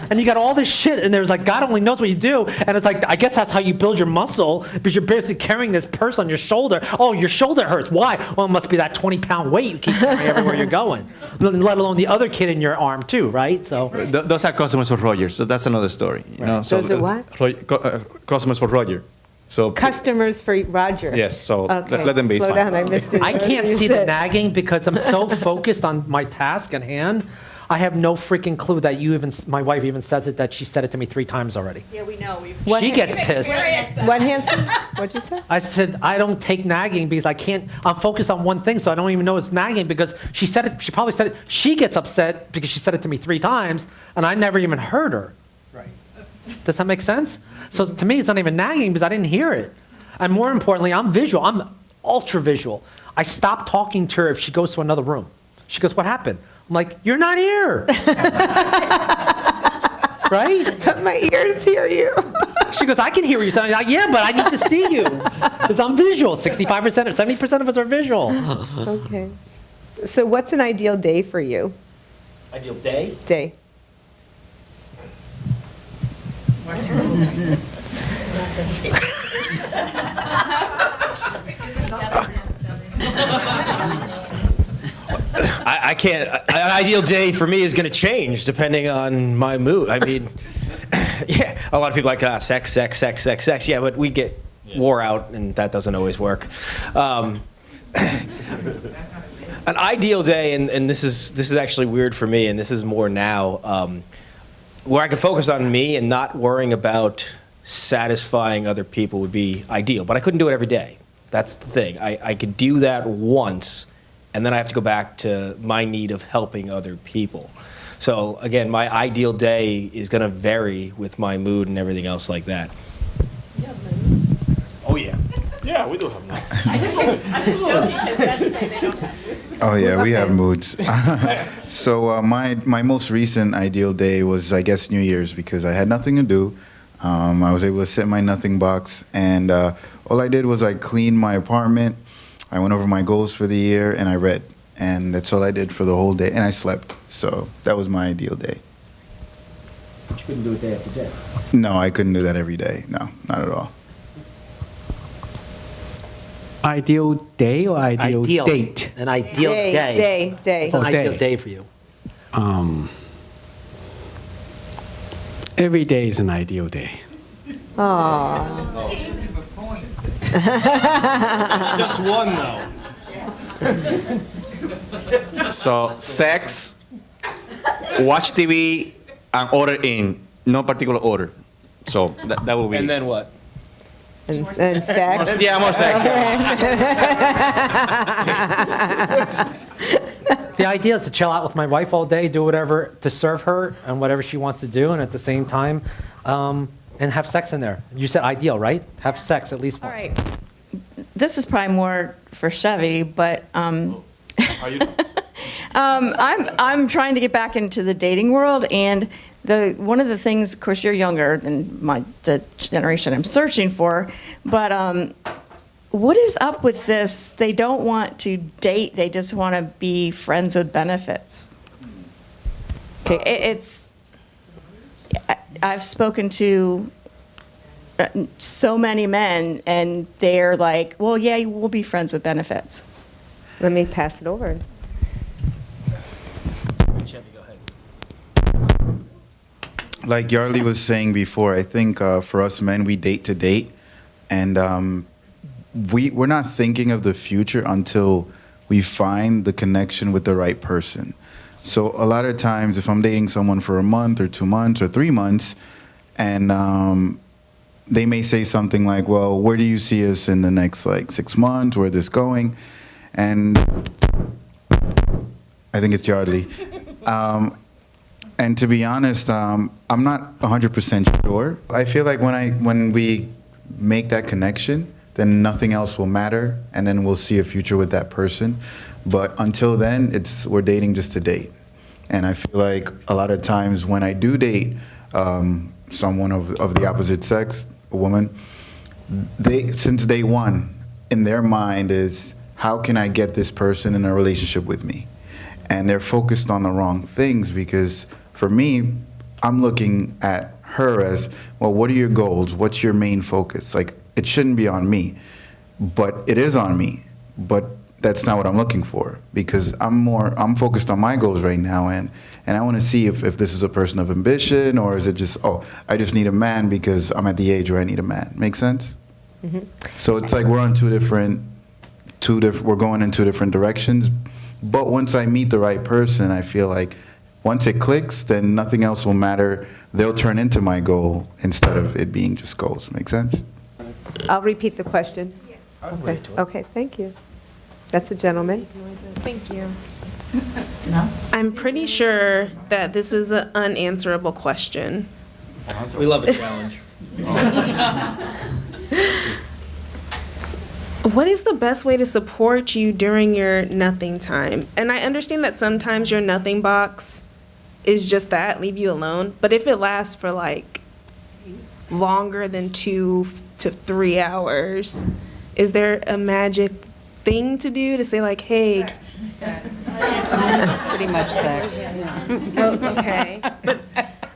And you got all this shit, and there's like, God only knows what you do. And it's like, I guess that's how you build your muscle, because you're basically carrying this purse on your shoulder. Oh, your shoulder hurts. Why? Well, it must be that 20-pound weight you keep carrying everywhere you're going. Let alone the other kid in your arm, too, right? So Those are customers for Roger, so that's another story. So, Those are what? Customers for Roger. So Customers for Roger. yes, so Okay. let them be. it's Slow fine. down, I missed it. I can't You see the said- nagging because I'm so focused on my task at hand. I have no freaking clue that my wife even says it, that she said it to me 3 times already. Yeah, we know. What She ha- gets pissed. What, Hanson? What'd you say? I said, I don't take nagging because I'm focused on one thing, so I don't even know it's nagging because she probably said it. She gets upset because she said it to me 3 times, and I never even heard her. Right. Does that make sense? So to me, it's not even nagging because I didn't hear it. And more importantly, I'm visual. I'm ultra visual. I stop talking to her if she goes to another room. She goes, what happened? I'm like, you're not here. Right? But my ears hear you. She goes, I can hear what you're saying. I'm like, yeah, but I need to see you. Because I'm visual. 65% or 70% of us are visual. Okay. So what's an ideal day for you? Ideal day? Day. I can't. An ideal day for me is going to change depending on my mood. I mean, yeah, a lot of people are like sex. Yeah, but we get wore out, and that doesn't always work. An ideal day, and this is actually weird for me, and this is more now, where I can focus on me and not worrying about satisfying other people would be ideal. But I couldn't do it every day. That's the thing. I could do that once, and then I have to go back to my need of helping other people. So again, my ideal day is going to vary with my mood and everything else like that. Oh yeah. Yeah, we do have moods. I'm just joking because that's say they don't have. Oh yeah, we have moods. So my most recent ideal day was, I guess, New Year's, because I had nothing to do. I was able to sit in my nothing box, and all I did was I cleaned my apartment. I went over my goals for the year, and I read, and that's all I did for the whole day, and I slept. So that was my ideal day. But you couldn't do it day after day. No, I couldn't do that every day. No, not at all. Ideal day or ideal date? An ideal day. Day. It's an Oh, ideal day. day for you. Every day is an ideal day. Aww. Just one though. So sex, watch TV, and order in no particular order. So that will be. And then what? And sex. Yeah, more sex. The idea is to chill out with my wife all day, do whatever to serve her and whatever she wants to do, and at the same time, and have sex in there. You said ideal, right? Have sex at least All once. right. This is probably more for Chevy, but I'm trying to get back into the dating world, and one of the things, of course, you're younger than the generation I'm searching for, but what is up with this? They don't want to date, they just want to be friends with benefits. Okay, I've spoken to so many men, and they're like, well, yeah, we'll be friends with benefits. Let me pass it over. Chevy, go ahead. Like Yarly was saying before, I think for us men, we date to date, and we're not thinking of the future until we find the connection with the right person. So a lot of times, if I'm dating someone for a month or 2 months or 3 months, and they may say something like, well, where do you see us in the next like 6 months? Where this going? And I think it's Yardley. And to be honest, I'm not 100% sure. I feel like when we make that connection, then nothing else will matter, and then we'll see a future with that person. But until then, we're dating just to date. And I feel like a lot of times when I do date someone of the opposite sex, a woman, since day one, in their mind is, how can I get this person in a relationship with me? And they're focused on the wrong things, because for me, I'm looking at her as, well, what are your goals? What's your main focus? Like, it shouldn't be on me, but it is on me. But that's not what I'm looking for, because I'm focused on my goals right now, and I want to see if this is a person of ambition, or is it just, oh, I just need a man because I'm at the age where I need a man. Make sense? Mm-hmm. So it's like we're on we're going in two different directions. But once I meet the right person, I feel like once it clicks, then nothing else will matter. They'll turn into my goal instead of it being just goals. Make sense? I'll repeat the question. Okay, okay, thank you. That's a gentleman. Thank you. No? I'm pretty sure that this is an unanswerable question. We love a challenge. What is the best way to support you during your nothing time? And I understand that sometimes your nothing box is just that, leave you alone. But if it lasts for like longer than 2 to 3 hours, is there a magic thing to do to say like, hey? Pretty much sex. Oh, okay. But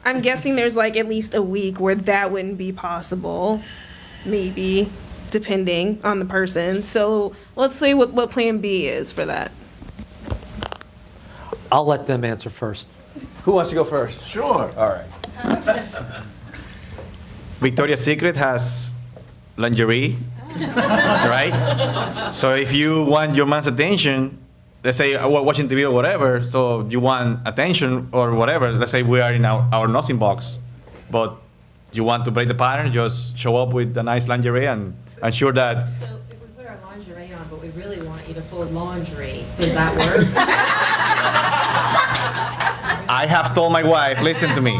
I'm guessing there's like at least a week where that wouldn't be possible, maybe, depending on the person. So let's say what plan B is for that. I'll let them answer first. Who wants to go first? Sure. All right. Victoria's Secret has lingerie, right? So if you want your man's attention, let's say we're watching TV or whatever, so you want attention or whatever, let's say we are in our nothing box, but you want to break the pattern, just show up with a nice lingerie and ensure that... So if we put our lingerie on, but we really want you to fold laundry, does that work? I have told my wife, listen to me,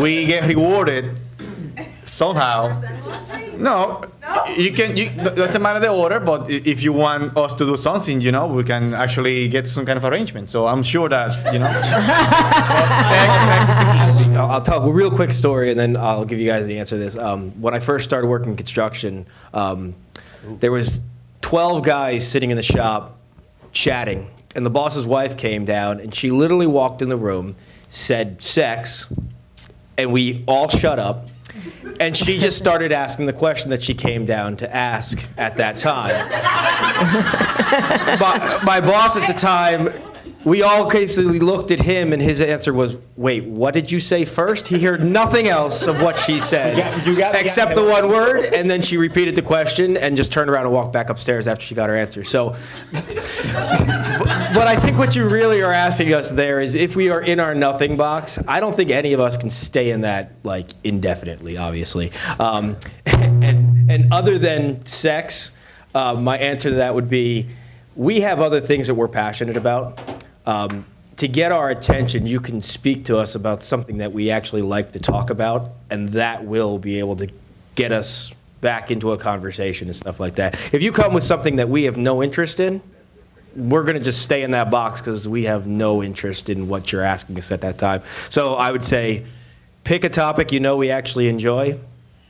we get rewarded somehow. No, doesn't matter the order, but if you want us to do something, we can actually get some kind of arrangement. So I'm sure that, sex is the key. I'll tell a real quick story, and then I'll give you guys the answer to this. When I first started working in construction, there was 12 guys sitting in the shop chatting, and the boss's wife came down, and she literally walked in the room, said sex, and we all shut up. And she just started asking the question that she came down to ask at that time. My boss at the time, we all basically looked at him, and his answer was, wait, what did you say first? He heard nothing else of what she said, except the one word, and then she repeated the question and just turned around and walked back upstairs after she got her answer. So, but I think what you really are asking us there is if we are in our nothing box, I don't think any of us can stay in that, like, indefinitely, obviously. And other than sex, my answer to that would be, we have other things that we're passionate about. To get our attention, you can speak to us about something that we actually like to talk about, and that will be able to get us back into a conversation and stuff like that. If you come with something that we have no interest in, we're going to just stay in that box because we have no interest in what you're asking us at that time. So I would say pick a topic we actually enjoy.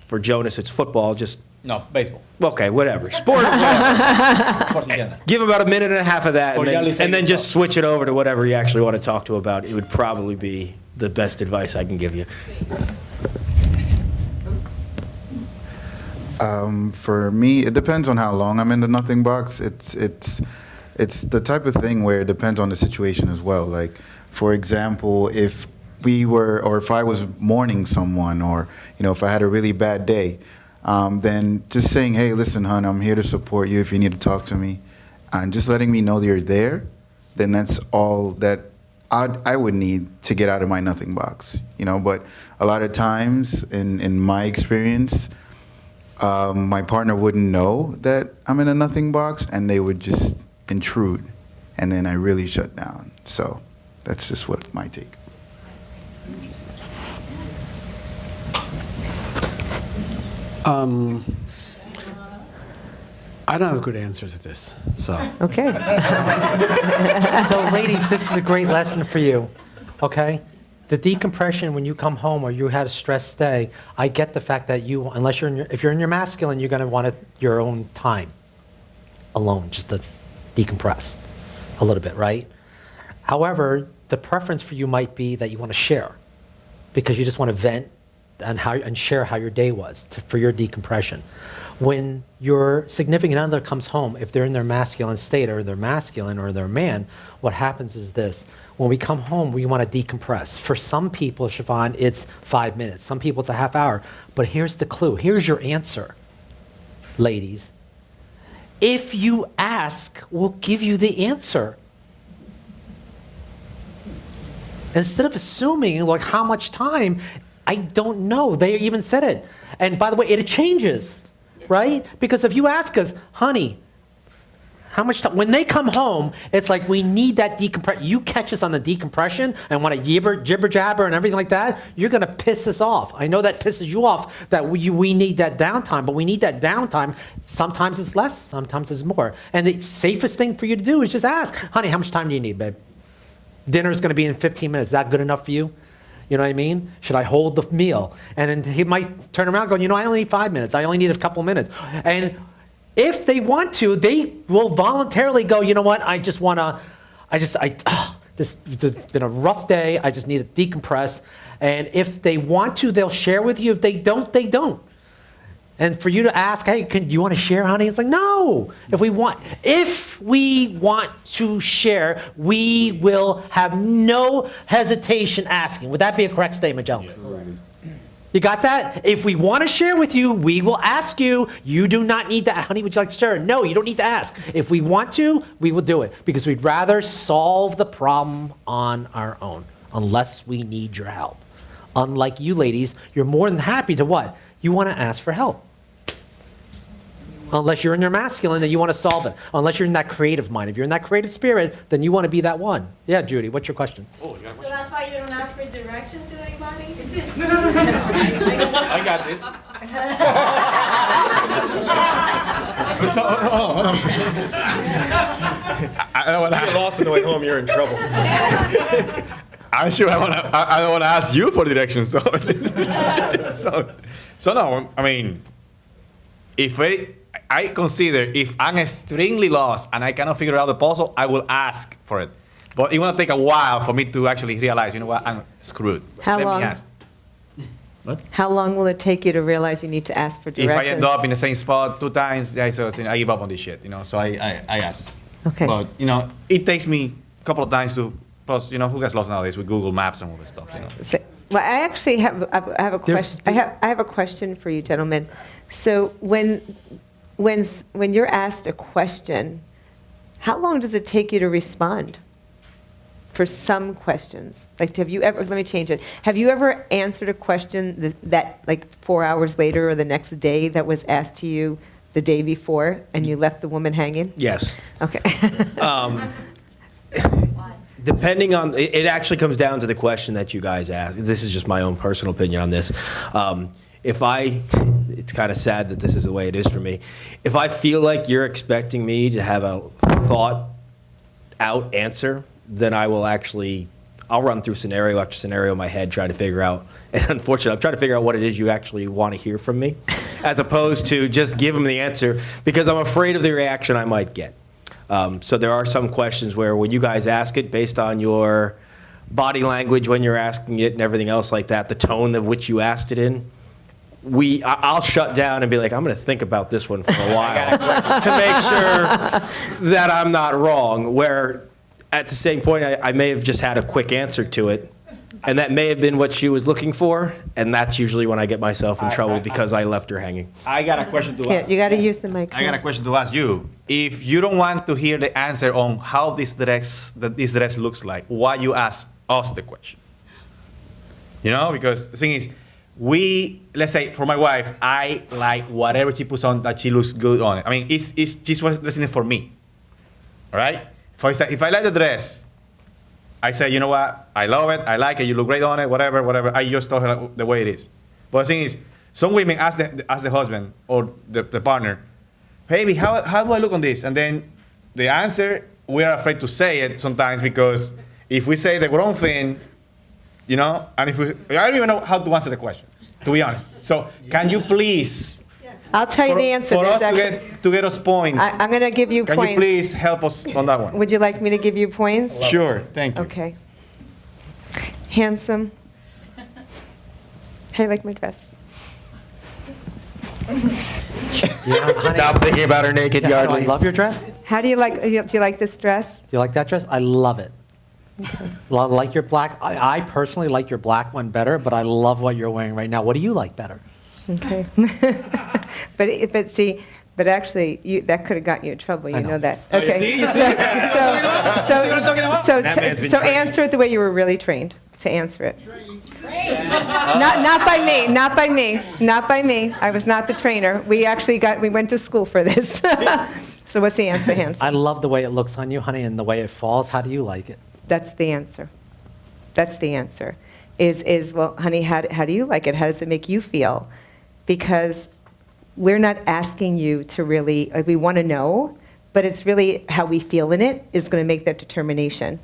For Jonas, it's football. Just No, baseball. Okay, whatever. Sport or whatever. Sports in general. Give about a minute and a half of that, Or Yali and then just stuff. switch it over to whatever you actually want to talk to about. It would probably be the best advice I can give you. For me, it depends on how long I'm in the nothing box. It's the type of thing where it depends on the situation as well. Like, for example, if I was mourning someone, or if I had a really bad day, then just saying, hey, listen, hon, I'm here to support you if you need to talk to me, and just letting me know that you're there, then that's all that I would need to get out of my nothing box. But a lot of times, in my experience, my partner wouldn't know that I'm in a nothing box, and they would just intrude, and then I really shut down. So that's just what my take. I don't have a good answer to this. So Okay. So ladies, this is a great lesson for you, okay? The decompression when you come home or you had a stressed day, I get the fact that if you're in your masculine, you're going to want your own time alone, just to decompress a little bit, right? However, the preference for you might be that you want to share because you just want to vent and share how your day was for your decompression. When your significant other comes home, if they're in their masculine state or they're masculine or they're man, what happens is this. When we come home, we want to decompress. For some people, Siobhan, it's 5 minutes. Some people, it's a half hour. But here's the clue. Here's your answer, ladies. If you ask, we'll give you the answer. Instead of assuming, like, how much time, I don't know. They even said it. And by the way, it changes, right? Because if you ask us, honey, how much time? When they come home, it's like we need that decompression. You catch us on the decompression and want to jibber jabber and everything like that, you're going to piss us off. I know that pisses you off, that we need that downtime, but we need that downtime. Sometimes it's less, sometimes it's more. And the safest thing for you to do is just ask, honey, how much time do you need, babe? Dinner's going to be in 15 minutes. Is that good enough for you? You know what I mean? Should I hold the meal? And then he might turn around going, I only need 5 minutes. I only need a couple minutes. And if they want to, they will voluntarily go, you know what? This has been a rough day. I just need to decompress. And if they want to, they'll share with you. If they don't, they don't. And for you to ask, hey, do you want to share, honey? It's like, no. If we want to share, we will have no hesitation asking. Would that be a correct statement, gentlemen? Yes. You got that? If we want to share with you, we will ask you. You do not need to, honey, would you like to share? No, you don't need to ask. If we want to, we will do it because we'd rather solve the problem on our own unless we need your help. Unlike you ladies, you're more than happy to what? You want to ask for help. Unless you're in your masculine, then you want to solve it. Unless you're in that creative mind. If you're in that creative spirit, then you want to be that one. Yeah, Judy, what's your question? So that's why you don't ask for directions to anybody? I got this. I don't want to If you're lost on the way home, you're in trouble. I'm sure I don't want to ask you for directions. So no, I mean, I consider if I'm extremely lost and I cannot figure out the puzzle, I will ask for it. But it will take a while for me to actually realize, you know what, I'm screwed. How Let long? me ask. What? How long will it take you to realize you need to ask for If directions? I end up in the same spot 2 times, I give up on this shit, so I ask. Okay. But, it takes me a couple of times to, plus, who gets lost nowadays with Google Maps and all this stuff, Well, I actually have a question. I have a question for you, gentlemen. So when you're asked a question, how long does it take you to respond? For some questions, like have you ever? Let me change it. Have you ever answered a question that like 4 hours later or the next day that was asked to you the day before, and you left the woman hanging? Yes. Okay. Depending on, it actually comes down to the question that you guys ask. This is just my own personal opinion on this. It's kind of sad that this is the way it is for me. If I feel like you're expecting me to have a thought out answer, then I'll run through scenario after scenario in my head trying to figure out, and unfortunately, I'm trying to figure out what it is you actually want to hear from me. as opposed to just give them the answer because I'm afraid of the reaction I might get. So there are some questions where when you guys ask it based on your body language when you're asking it and everything else like that, the tone of which you asked it in, I'll shut down and be like, I'm going to think about this one for a while to make sure that I'm not wrong. Where at the same point, I may have just had a quick answer to it, and that may have been what she was looking for, and that's usually when I get myself in trouble because I left her hanging. I got a question to Here, ask. you got to use the mic. I got a question to ask you. If you don't want to hear the answer on how this dress looks like, why you ask us the question? You know, because the thing is, let's say for my wife, I like whatever she puts on that she looks good on it. I mean, she's listening for me, all right? If I like the dress, I say, you know what, I love it, I like it, you look great on it, whatever. I just tell her the way it is. But the thing is, some women ask the husband or the partner, baby, how do I look on this? And then the answer, we are afraid to say it sometimes because if we say the wrong thing, you know, and I don't even know how to answer the question, to be honest. So can you please, I'll tell you the answer. for There's us to get us points, I'm going to give you can points. you please help us on that one? Would you like me to give you points? Sure, thank you. Okay. Handsome. How do you like my dress? Yeah, honey, Stop thinking about her naked, yeah, I Yardley. love your dress. How do you like? Do you like this dress? Do you like that dress? I love it. Like your black. I personally like your black one better, but I love what you're wearing right now. What do you like better? Okay. But actually, that could have gotten you in trouble. You know that. Okay. So answer it the way you were really trained to answer it. Not by me. I was not the trainer. We went to school for this. So what's the answer, Hans? I love the way it looks on you, honey, and the way it falls. How do you like it? That's the answer. That's the answer. Well, honey, how do you like it? How does it make you feel? Because we're not asking you to really, we want to know, but it's really how we feel in it is going to make that determination.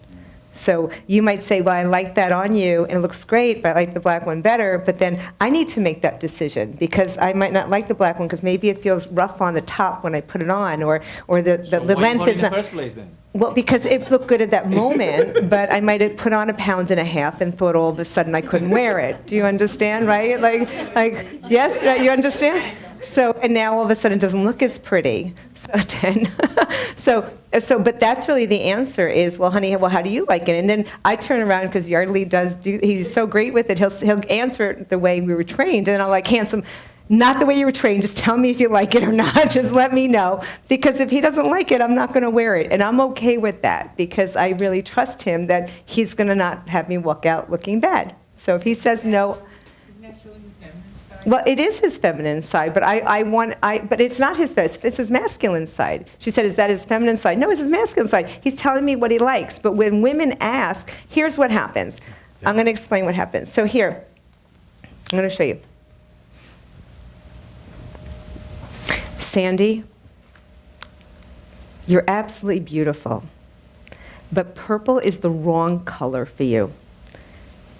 So you might say, well, I like that on you, and it looks great, but I like the black one better. But then I need to make that decision because I might not like the black one because maybe it feels rough on the top when I put it on, or the length is not. in the first place then? Well, because it looked good at that moment, but I might have put on 1.5 pounds and thought all of a sudden I couldn't wear it. Do you understand, right? Like yes, right, you understand? So, and now all of a sudden it doesn't look as pretty. But that's really the answer is, well, honey, well, how do you like it? And then I turn around because Yardley he's so great with it. He'll answer it the way we were trained. And I'm like, handsome, not the way you were trained. Just tell me if you like it or not. Just let me know. Because if he doesn't like it, I'm not going to wear it. And I'm okay with that because I really trust him that he's going to not have me walk out looking bad. So if he says no. Well, it is his feminine side, but but it's not his best. It's his masculine side. She said, "Is that his feminine side?" No, it's his masculine side. He's telling me what he likes. But when women ask, here's what happens. I'm going to explain what happens. So here, I'm going to show you. Sandy, you're absolutely beautiful, but purple is the wrong color for you.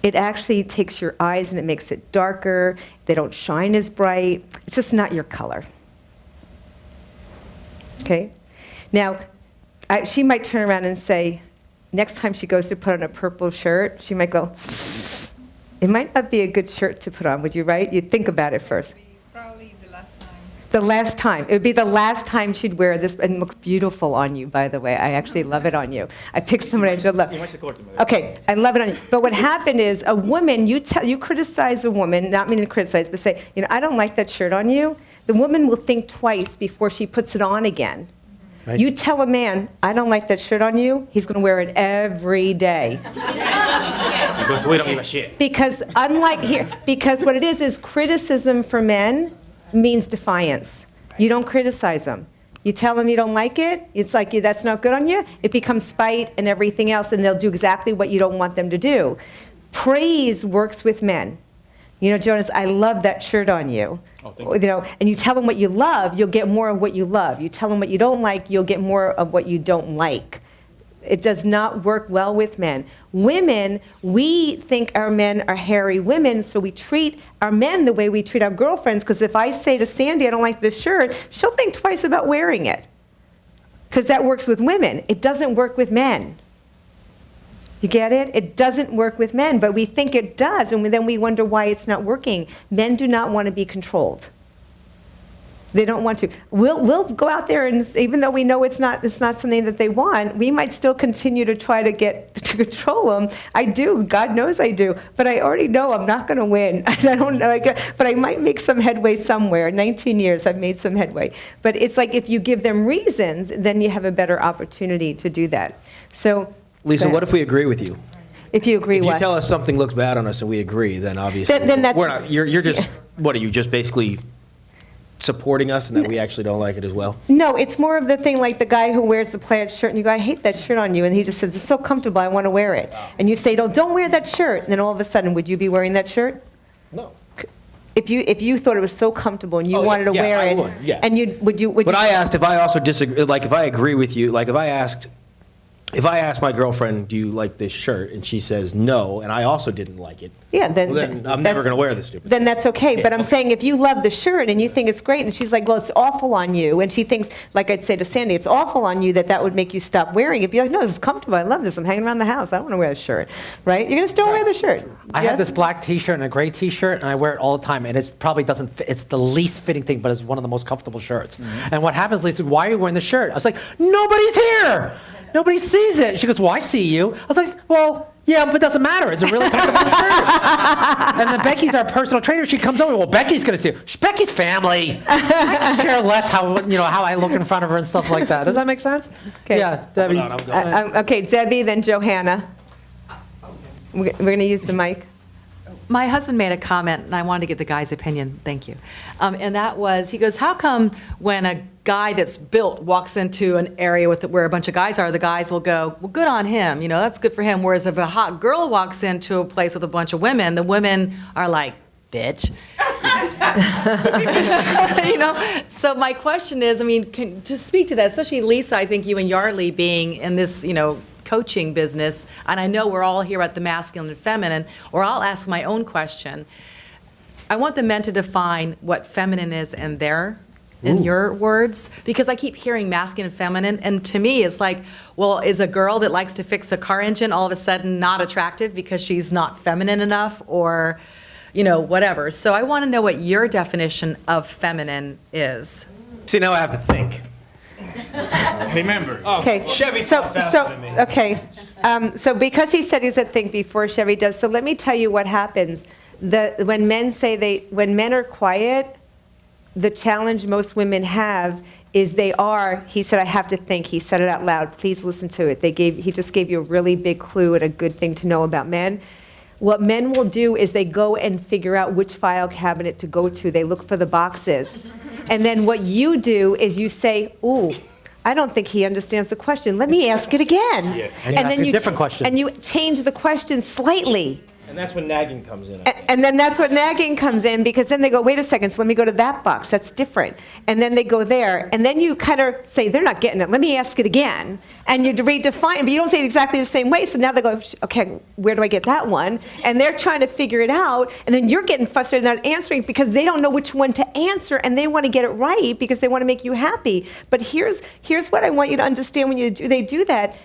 It actually takes your eyes and it makes it darker. They don't shine as bright. It's just not your color. Okay? Now, she might turn around and say, next time she goes to put on a purple shirt, she might go, it might not be a good shirt to put on, would you, right? You'd think about it first. Probably the last time. The last time. It would be the last time she'd wear this, and it looks beautiful on you, by the way. I actually love it on you. I picked someone I love. Okay, I love it on you. But what happened is, a woman, you criticize a woman, not meaning to criticize, but say, I don't like that shirt on you. The woman will think twice before she puts it on again. Right. You tell a man, I don't like that shirt on you, he's going to wear it every day. Because we don't give a shit. Because because what it is criticism for men means defiance. You don't criticize them. You tell them you don't like it, it's like that's not good on you, it becomes spite and everything else, and they'll do exactly what you don't want them to do. Praise works with men. Jonas, I love that shirt on you. Oh, thank you. And you tell them what you love, you'll get more of what you love. You tell them what you don't like, you'll get more of what you don't like. It does not work well with men. Women, we think our men are hairy women, so we treat our men the way we treat our girlfriends, because if I say to Sandy, I don't like this shirt, she'll think twice about wearing it. Because that works with women. It doesn't work with men. You get it? It doesn't work with men, but we think it does, and then we wonder why it's not working. Men do not want to be controlled. They don't want to. We'll go out there, and even though we know it's not something that they want, we might still continue to try to get to control them. I do. God knows I do. But I already know I'm not going to win. I don't know. But I might make some headway somewhere. 19 years, I've made some headway. But it's like if you give them reasons, then you have a better opportunity to do that. So, Lisa, what if we agree with you? If you agree, If you what? tell us something looks bad on us and we agree, then obviously Then that's- we're not. You're just what are you just basically supporting us and that we actually don't like it as well? No, it's more of the thing like the guy who wears the plaid shirt and you go, I hate that shirt on you. And he just says, it's so comfortable, I want to wear it. And you say, no, don't wear that shirt. And then all of a sudden, would you be wearing that shirt? No. If you thought it was so comfortable and you wanted to wear I it. would, yeah. And would you? But I asked if I also disagree, like if I agree with you, like if I asked my girlfriend, do you like this shirt? And she says no, and I also didn't like it. Yeah, then, Well, then I'm never going to wear this stupid Then that's okay. But I'm saying if you love the shirt and you think it's great, and she's like, well, it's awful on you, and she thinks, like I'd say to Sandy, it's awful on you, that would make you stop wearing it. Be like, no, this is comfortable. I love this. I'm hanging around the house. I don't want to wear a shirt, right? You're going to still wear the shirt. I have this black T-shirt and a gray T-shirt, and I wear it all the time. And it's probably doesn't fit. It's the least fitting thing, but it's one of the most comfortable shirts. And what happens, Lisa? Why are you wearing the shirt? I was like, nobody's here. Nobody sees it. She goes, well, I see you. I was like, well, yeah, but it doesn't matter. It's a really comfortable shirt. And then Becky's our personal trainer. She comes over. Well, Becky's going to see you. Becky's family. I could care less how I look in front of her and stuff like that. Does that make sense? Okay. Yeah, Debbie. Okay, Debbie, then Johanna. We're going to use the mic. My husband made a comment, and I wanted to get the guy's opinion. Thank you. And that was, he goes, how come when a guy that's built walks into an area where a bunch of guys are, the guys will go, well, good on him, that's good for him. Whereas if a hot girl walks into a place with a bunch of women, the women are like, bitch. So my question is, to speak to that, especially Lisa, I think you and Yardley being in this, coaching business, and I know we're all here at the masculine and feminine, or I'll ask my own question. I want the men to define what feminine is in your words, because I keep hearing masculine and feminine, and to me it's like, well, is a girl that likes to fix a car engine all of a sudden not attractive because she's not feminine enough, or whatever. So I want to know what your definition of feminine is. See, now I have to think. Remember. Okay. Chevy's so, not faster so than me. okay. So because he said he's a think before Chevy does, so let me tell you what happens. When men are quiet, the challenge most women have is he said, I have to think. He said it out loud. Please listen to it. He just gave you a really big clue and a good thing to know about men. What men will do is they go and figure out which file cabinet to go to. They look for the boxes. And then what you do is you say, ooh, I don't think he understands the question. Let me ask it again. Yes. And then you different question. And you change the question slightly. And that's when nagging comes in. And then that's what nagging comes in, because then they go, wait a second, so let me go to that box, that's different. And then they go there, and then you kind of say, they're not getting it, let me ask it again. And you redefine, but you don't say it exactly the same way, so now they go, okay, where do I get that one? And they're trying to figure it out, and then you're getting frustrated not answering because they don't know which one to answer, and they want to get it right because they want to make you happy. But here's what I want you to understand when they do that.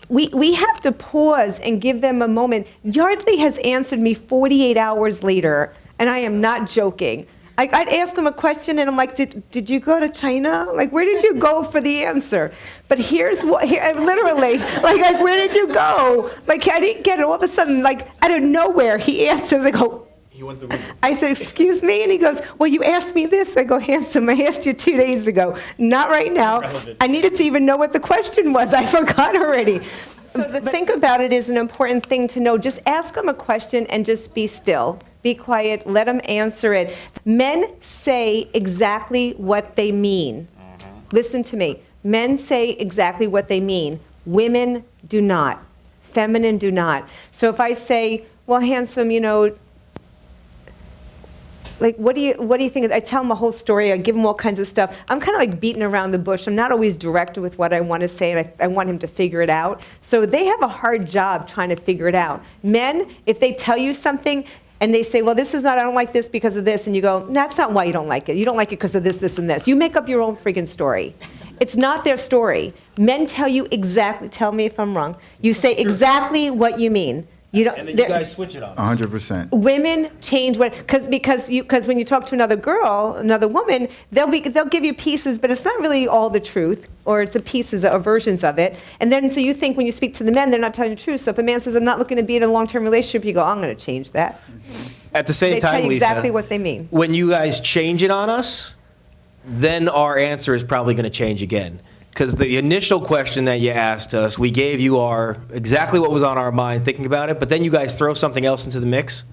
We have to pause and give them a moment. Yardley has answered me 48 hours later, and I am not joking. I'd ask him a question, and I'm like, did you go to China? Like, where did you go for the answer? But literally, like, where did you go? Like, I didn't get it. All of a sudden, like, out of nowhere, he answers. I go, I said, excuse me? And he goes, well, you asked me this. I go, handsome, I asked you 2 days ago. Not right now. I needed to even know what the question was. I forgot already. So the think about it is an important thing to know. Just ask them a question and just be still. Be quiet. Let them answer it. Men say exactly what they mean. Listen to me. Men say exactly what they mean. Women do not. Feminine do not. So if I say, well, handsome, like, what do you think? I tell them a whole story. I give them all kinds of stuff. I'm kind of like beating around the bush. I'm not always direct with what I want to say, and I want him to figure it out. So they have a hard job trying to figure it out. Men, if they tell you something and they say, well, this is not, I don't like this because of this, and you go, that's not why you don't like it. You don't like it because of this, this, and this. You make up your own freaking story. It's not their story. Men tell you exactly, tell me if I'm wrong, you say exactly what you mean. You don't, And then you guys switch it on. 100%. women change because when you talk to another girl, another woman, they'll give you pieces, but it's not really all the truth, or it's a pieces or versions of it. And then so you think when you speak to the men, they're not telling the truth. So if a man says, I'm not looking to be in a long-term relationship, you go, I'm going to change that. At the same They tell time, you Lisa, exactly what they mean. when you guys change it on us, then our answer is probably going to change again. Because the initial question that you asked us, we gave you our exactly what was on our mind thinking about it, but then you guys throw something else into the mix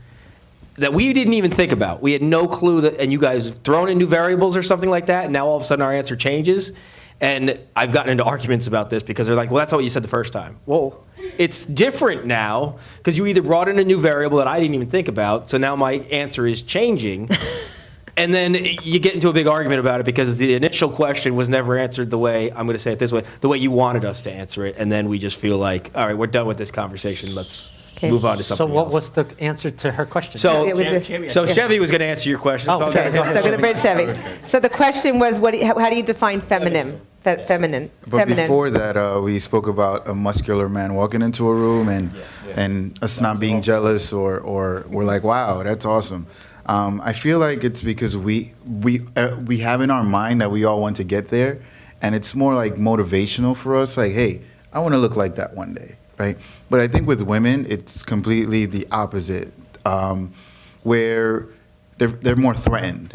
that we didn't even think about. We had no clue that, and you guys have thrown in new variables or something like that, and now all of a sudden our answer changes. And I've gotten into arguments about this because they're like, well, that's not what you said the first time. Well, it's different now because you either brought in a new variable that I didn't even think about, so now my answer is changing. And then you get into a big argument about it because the initial question was never answered the way, I'm going to say it this way, the way you wanted us to answer it. And then we just feel like, all right, we're done with this conversation. Let's move on to something So what else. was the answer to her question? So, Yeah, so Chevy was going to answer your question. So I'm Okay, gonna so go- I'm going to bring Chevy. So the question was, how do you define feminine? Feminine. But before that, we spoke about a muscular man walking into a room and us not being jealous or we're like, wow, that's awesome. I feel like it's because we have in our mind that we all want to get there, and it's more like motivational for us. Like, hey, I want to look like that one day, right? But I think with women, it's completely the opposite, where they're more threatened,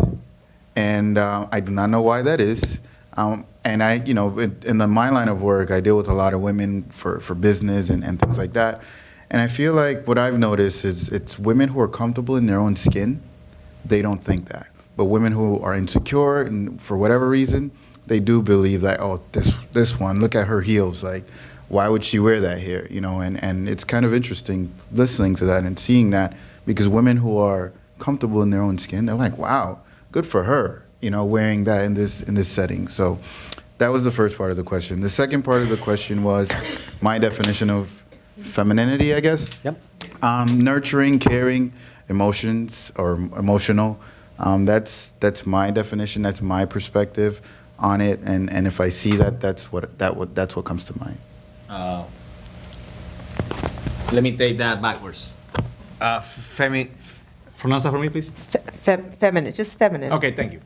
and I do not know why that is. And I, in my line of work, I deal with a lot of women for business and things like that. And I feel like what I've noticed is it's women who are comfortable in their own skin. They don't think that. But women who are insecure and for whatever reason, they do believe that, oh, this one, look at her heels. Like, why would she wear that here? And it's kind of interesting listening to that and seeing that because women who are comfortable in their own skin, they're like, wow, good for her, wearing that in this setting. So that was the first part of the question. The second part of the question was my definition of femininity, I guess. Yep. Nurturing, caring, emotions or emotional. That's my definition. That's my perspective on it. And if I see that, that's what comes to mind. Let me take that backwards. Pronounce that for me, please. Feminine, just feminine. Okay, thank you.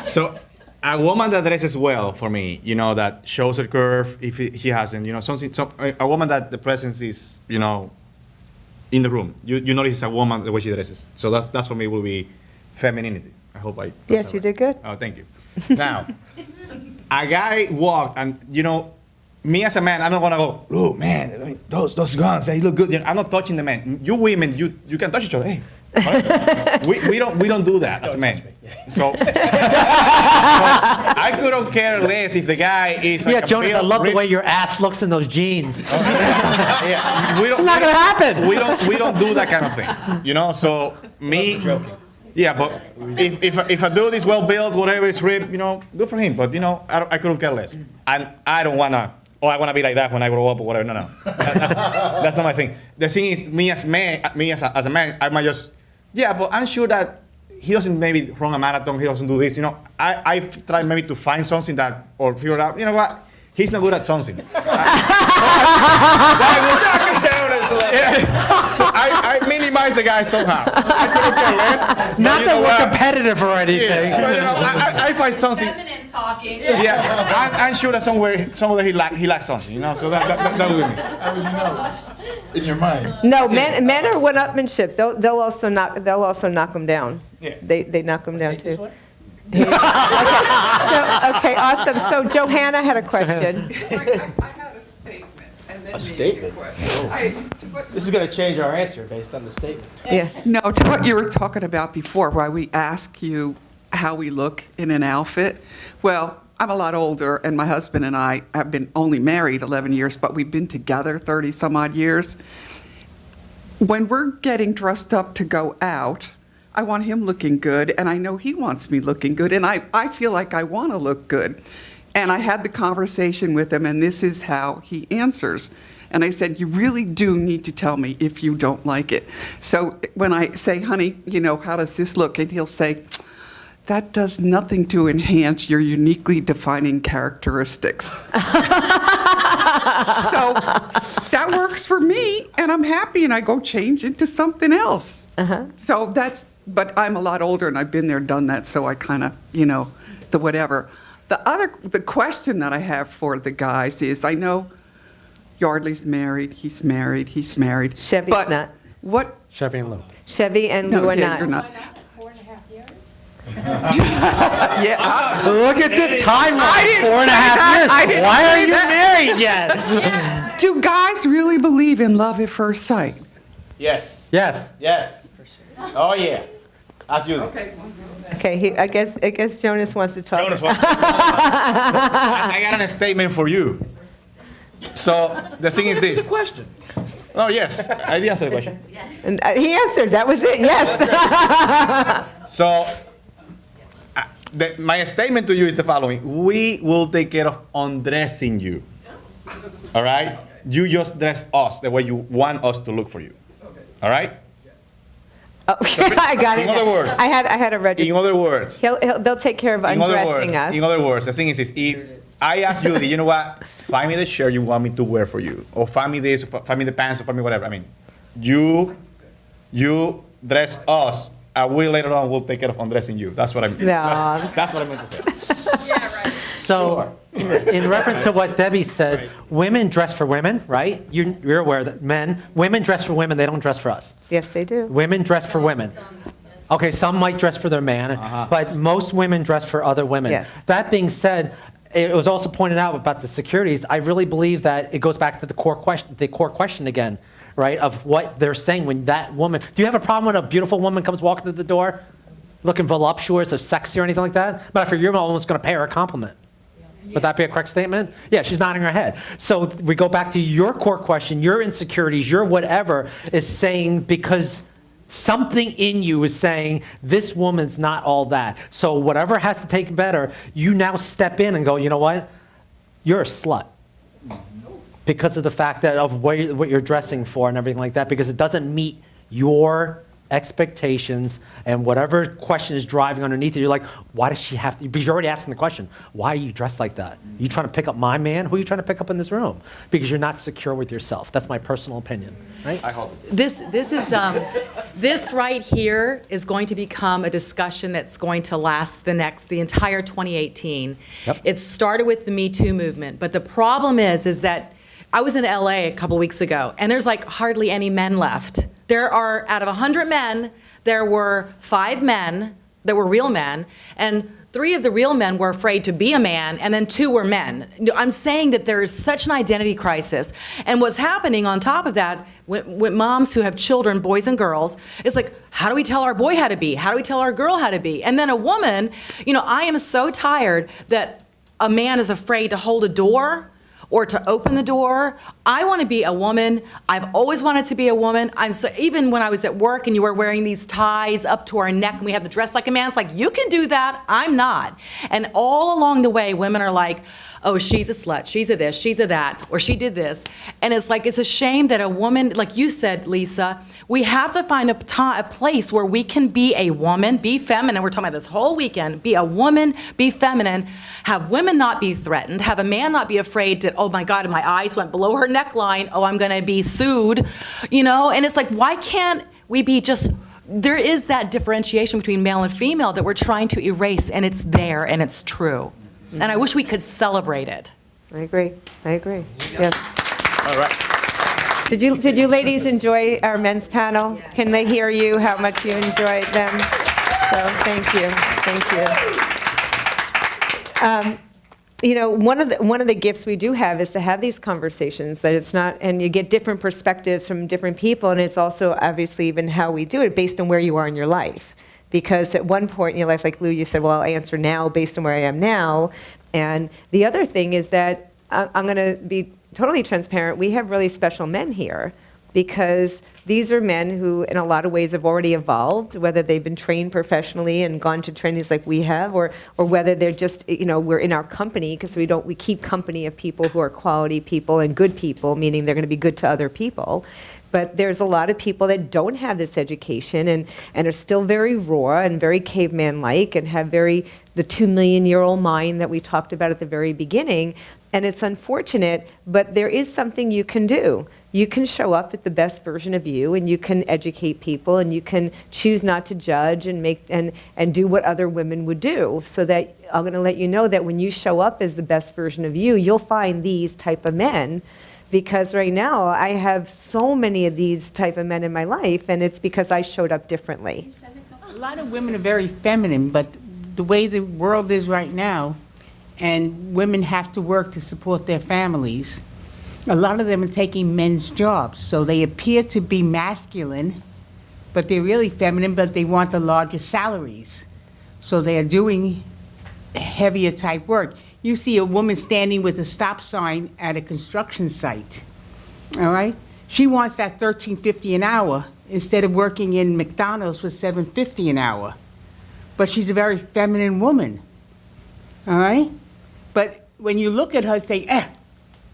So, a woman that dresses well for me, that shows her curve if he hasn't, a woman that the presence is, in the room. You notice it's a woman the way she dresses. So that's for me will be femininity. I hope I. Yes, you did good. Oh, thank you. Now, a guy walked and me as a man, I don't want to go, oh man, those guns, they look good. I'm not touching the man. You women, you can touch each other. Hey, we don't do that as a man. So, I couldn't care less if the guy is like a Jonas, I built, love the ripped- way your ass looks in those jeans. Yeah, we don't. It's not gonna happen. We don't do that kind of thing. So me. Yeah, but if a dude is well built, whatever is ripped, good for him. But I couldn't care less. And I don't wanna. Oh, I wanna be like that when I grow up or whatever. No. That's not my thing. The thing is, me as a man, I might just. Yeah, but I'm sure that he doesn't maybe run a marathon. He doesn't do this. I've tried maybe to find something that or figure out. You know what? He's not good at something. So I minimize the guy somehow. I couldn't care less. Not that we're competitive or anything. But, I find something. Feminine talking. Yeah, I'm sure that somewhere he lacks something. So that would be me. In your mind. No, men are one-upmanship. They'll also knock them down. Yeah. They knock them down too. Okay, awesome. So Johanna had a question. I had a statement. And then A statement? This is going to change our answer based on the statement. Yeah. No, to what you were talking about before, why we ask you how we look in an outfit. Well, I'm a lot older, and my husband and I have been only married 11 years, but we've been together 30 some odd years. When we're getting dressed up to go out, I want him looking good, and I know he wants me looking good, and I feel like I want to look good. And I had the conversation with him, and this is how he answers. And I said, you really do need to tell me if you don't like it. So when I say, honey, how does this look? And he'll say, that does nothing to enhance your uniquely defining characteristics. So that works for me, and I'm happy, and I go change into something else. So but I'm a lot older, and I've been there, done that, so I kind of, the whatever. The question that I have for the guys is, I know Yardley's married, he's married. Chevy's but not. What? Chevy and Luke. Chevy and Lou are not. You're not. 4.5 years? Yeah. Look at the timeline. I didn't 4.5 say that. years. I didn't Why say aren't you that. married yet? Do guys really believe in love at first sight? Yes. Yes. Yes. Oh, yeah. Ask you. Okay, I guess Jonas wants to talk. Jonas wants to I got a statement for you. So the thing is this. Question. Oh, yes. I did answer the question. And he answered, that was it, yes. So my statement to you is the following. We will take care of undressing you. All right? You just dress us the way you want us to look for you. All right? Oh, I got it. In other words. I had a register. In other words. They'll take care of undressing us. In other words, the thing is if I ask you, you know what? Find me the shirt you want me to wear for you. Or find me this, or find me the pants, or find me whatever. I mean, you dress us. We later on will take care of undressing you. That's what I mean. No. That's what I meant to say. So, in reference to what Debbie said, women dress for women, right? You're aware that women dress for women, they don't dress for us. Yes, they do. Women dress for women. Okay, some might dress for their man, but most women dress for other women. Yes. That being said, it was also pointed out about the securities. I really believe that it goes back to the core question again, right, of what they're saying when that woman. Do you have a problem when a beautiful woman comes walking through the door, looking voluptuous or sexy or anything like that? But for you're almost going to pay her a compliment. Would that be a correct statement? Yeah, she's nodding her head. So we go back to your core question, your insecurities, your whatever is saying because something in you is saying this woman's not all that. So whatever has to take better, you now step in and go, you know what? You're a slut. Because of the fact that of what you're dressing for and everything like that, because it doesn't meet your expectations and whatever question is driving underneath it, you're like, why does she have to? Because you're already asking the question, why are you dressed like that? You trying to pick up my man? Who are you trying to pick up in this room? Because you're not secure with yourself. That's my personal opinion, right? I hope. This right here is going to become a discussion that's going to last the entire 2018. Yep. It started with the Me Too movement, but the problem is that I was in LA a couple weeks ago, and there's like hardly any men left. There are, out of 100 men, there were 5 men that were real men, and 3 of the real men were afraid to be a man, and then 2 were men. I'm saying that there is such an identity crisis. And what's happening on top of that, with moms who have children, boys and girls, is like, how do we tell our boy how to be? How do we tell our girl how to be? And then a woman, I am so tired that a man is afraid to hold a door or to open the door. I want to be a woman. I've always wanted to be a woman. Even when I was at work and you were wearing these ties up to our neck and we had to dress like a man, it's like, you can do that, I'm not. And all along the way, women are like, oh, she's a slut, she's a this, she's a that, or she did this. And it's like, it's a shame that a woman, like you said, Lisa, we have to find a place where we can be a woman, be feminine. We're talking about this whole weekend. Be a woman, be feminine, have women not be threatened, have a man not be afraid to, oh my God, my eyes went below her neckline, oh, I'm gonna be sued, And it's like, why can't we be just, there is that differentiation between male and female that we're trying to erase, and it's there, and it's true. And I wish we could celebrate it. I agree. Yes. All right. Did you ladies enjoy our men's panel? Can they hear you, how much you enjoyed them? So thank you. One of the gifts we do have is to have these conversations, that it's not, and you get different perspectives from different people, and it's also obviously even how we do it based on where you are in your life. Because at one point in your life, like Lou, you said, well, I'll answer now based on where I am now. And the other thing is that I'm going to be totally transparent. We have really special men here because these are men who, in a lot of ways, have already evolved, whether they've been trained professionally and gone to trainings like we have, or whether they're just, we're in our company, because we keep company of people who are quality people and good people, meaning they're going to be good to other people. But there's a lot of people that don't have this education and are still very raw and very caveman-like and have the 2 million-year-old mind that we talked about at the very beginning. And it's unfortunate, but there is something you can do. You can show up at the best version of you, and you can educate people, and you can choose not to judge and do what other women would do. So that I'm going to let you know that when you show up as the best version of you, you'll find these type of men. Because right now, I have so many of these type of men in my life, and it's because I showed up differently. A lot of women are very feminine, but the way the world is right now, and women have to work to support their families, a lot of them are taking men's jobs. So they appear to be masculine, but they're really feminine, but they want the larger salaries. So they are doing heavier type work. You see a woman standing with a stop sign at a construction site, all right? She wants that $13.50 an hour instead of working in McDonald's for $7.50 an hour. But she's a very feminine woman, all right? But when you look at her, say,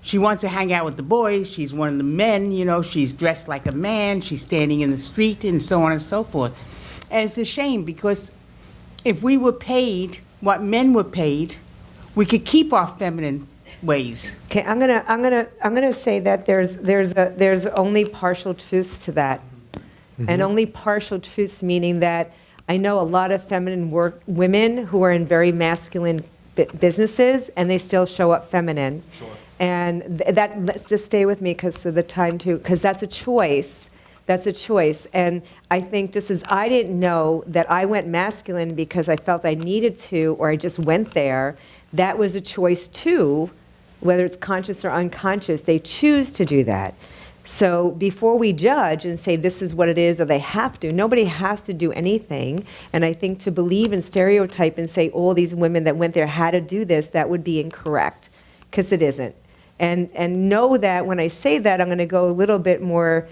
she wants to hang out with the boys, she's one of the men, she's dressed like a man, she's standing in the street, and so on and so forth. And it's a shame, because if we were paid what men were paid, we could keep our feminine ways. Okay, I'm gonna say that there's only partial truths to that, and only partial truths, meaning that I know a lot of feminine women who are in very masculine businesses, and they still show up feminine. Sure. And let's just stay with me because of the time too, because that's a choice. That's a choice. And I think just as I didn't know that I went masculine because I felt I needed to, or I just went there, that was a choice too, whether it's conscious or unconscious. They choose to do that. So before we judge and say this is what it is or they have to, nobody has to do anything. And I think to believe in stereotype and say all these women that went there had to do this, that would be incorrect, because it isn't. And know that when I say that, I'm going to go a little bit more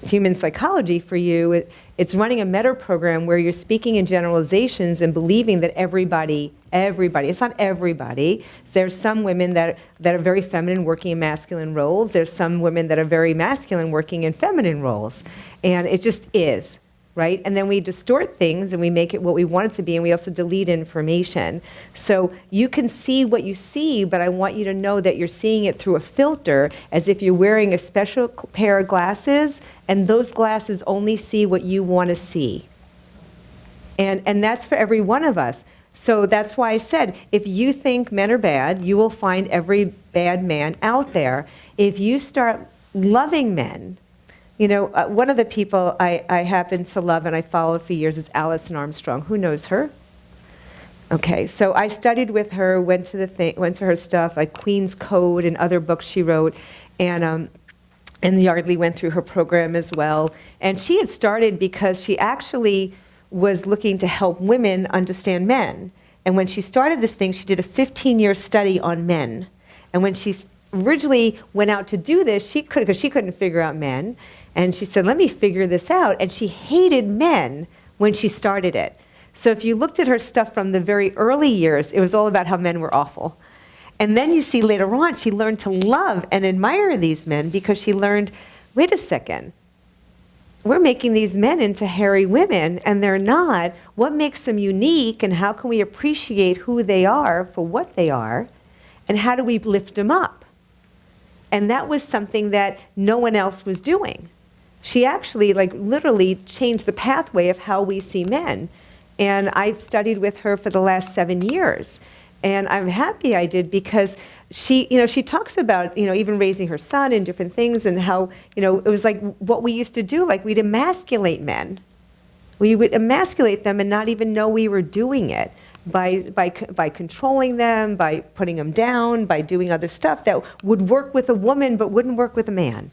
human psychology for you. It's running a meta program where you're speaking in generalizations and believing that everybody, it's not everybody. There's some women that are very feminine working in masculine roles. There's some women that are very masculine working in feminine roles. And it just is, right? And then we distort things and we make it what we want it to be, and we also delete information. So you can see what you see, but I want you to know that you're seeing it through a filter, as if you're wearing a special pair of glasses, and those glasses only see what you want to see. And that's for every one of us. So that's why I said, if you think men are bad, you will find every bad man out there. If you start loving men, one of the people I happen to love and I followed for years is Alison Armstrong. Who knows her? Okay, so I studied with her, went to her stuff, like Queen's Code and other books she wrote, and Yardley went through her program as well. And she had started because she actually was looking to help women understand men. And when she started this thing, she did a 15-year study on men. And when she originally went out to do this, because she couldn't figure out men, and she said, let me figure this out. And she hated men when she started it. So if you looked at her stuff from the very early years, it was all about how men were awful. And then you see later on, she learned to love and admire these men because she learned, wait a second, we're making these men into hairy women, and they're not. What makes them unique, and how can we appreciate who they are for what they are, and how do we lift them up? And that was something that no one else was doing. She actually, literally changed the pathway of how we see men. And I've studied with her for the last 7 years. And I'm happy I did, because she talks about, even raising her son and different things, and how, it was like what we used to do, like we'd emasculate men. We would emasculate them and not even know we were doing it by controlling them, by putting them down, by doing other stuff that would work with a woman but wouldn't work with a man.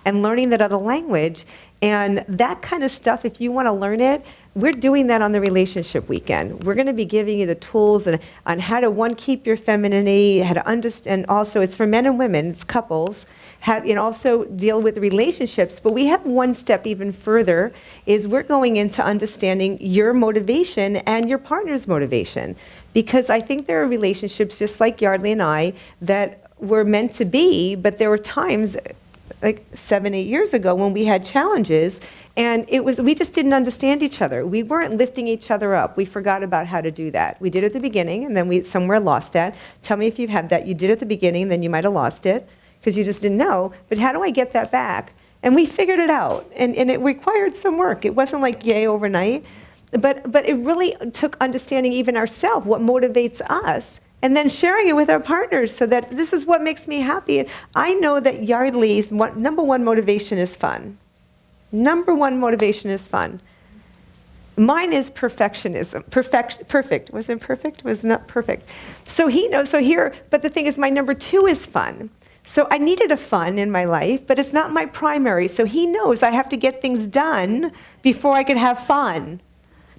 and learning that other language. And that kind of stuff, if you want to learn it, we're doing that on the relationship weekend. We're going to be giving you the tools on how to, one, keep your femininity, how to understand, also it's for men and women, it's couples, and also deal with relationships. But we have one step even further, is we're going into understanding your motivation and your partner's motivation. Because I think there are relationships, just like Yardley and I, that were meant to be, but there were times, like 7, 8 years ago, when we had challenges, and we just didn't understand each other. We weren't lifting each other up. We forgot about how to do that. We did it at the beginning, and then we somewhere lost that. Tell me if you've had that. You did it at the beginning, then you might have lost it, because you just didn't know. But how do I get that back? And we figured it out, and it required some work. It wasn't like yay overnight, but it really took understanding even ourselves, what motivates us, and then sharing it with our partners, so that this is what makes me happy. And I know that Yardley's number one motivation is fun. Number one motivation is fun. Mine is perfectionism. Perfect. Was it perfect? Was not perfect. So he knows. So here, but the thing is, my number 2 is fun. So I needed a fun in my life, but it's not my primary. So he knows I have to get things done before I can have fun.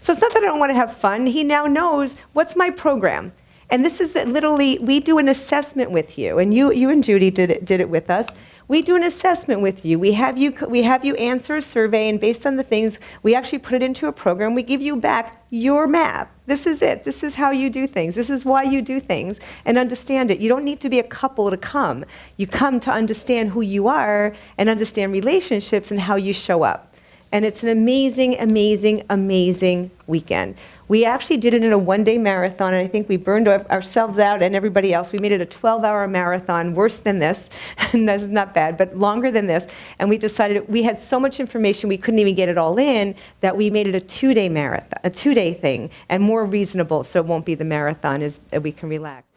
So it's not that I don't want to have fun. He now knows what's my program. And this is that literally, we do an assessment with you, and you and Judy did it with us. We do an assessment with you. We have you answer a survey, and based on the things, we actually put it into a program. We give you back your map. This is it. This is how you do things. This is why you do things, and understand it. You don't need to be a couple to come. You come to understand who you are and understand relationships and how you show up. And it's an amazing, amazing, amazing weekend. We actually did it in a one-day marathon, and I think we burned ourselves out and everybody else. We made it a 12-hour marathon, worse than this, and that's not bad, but longer than this. And we decided we had so much information we couldn't even get it all in, that we made it a 2-day marathon, a 2-day thing, and more reasonable, so it won't be the marathon, we can relax.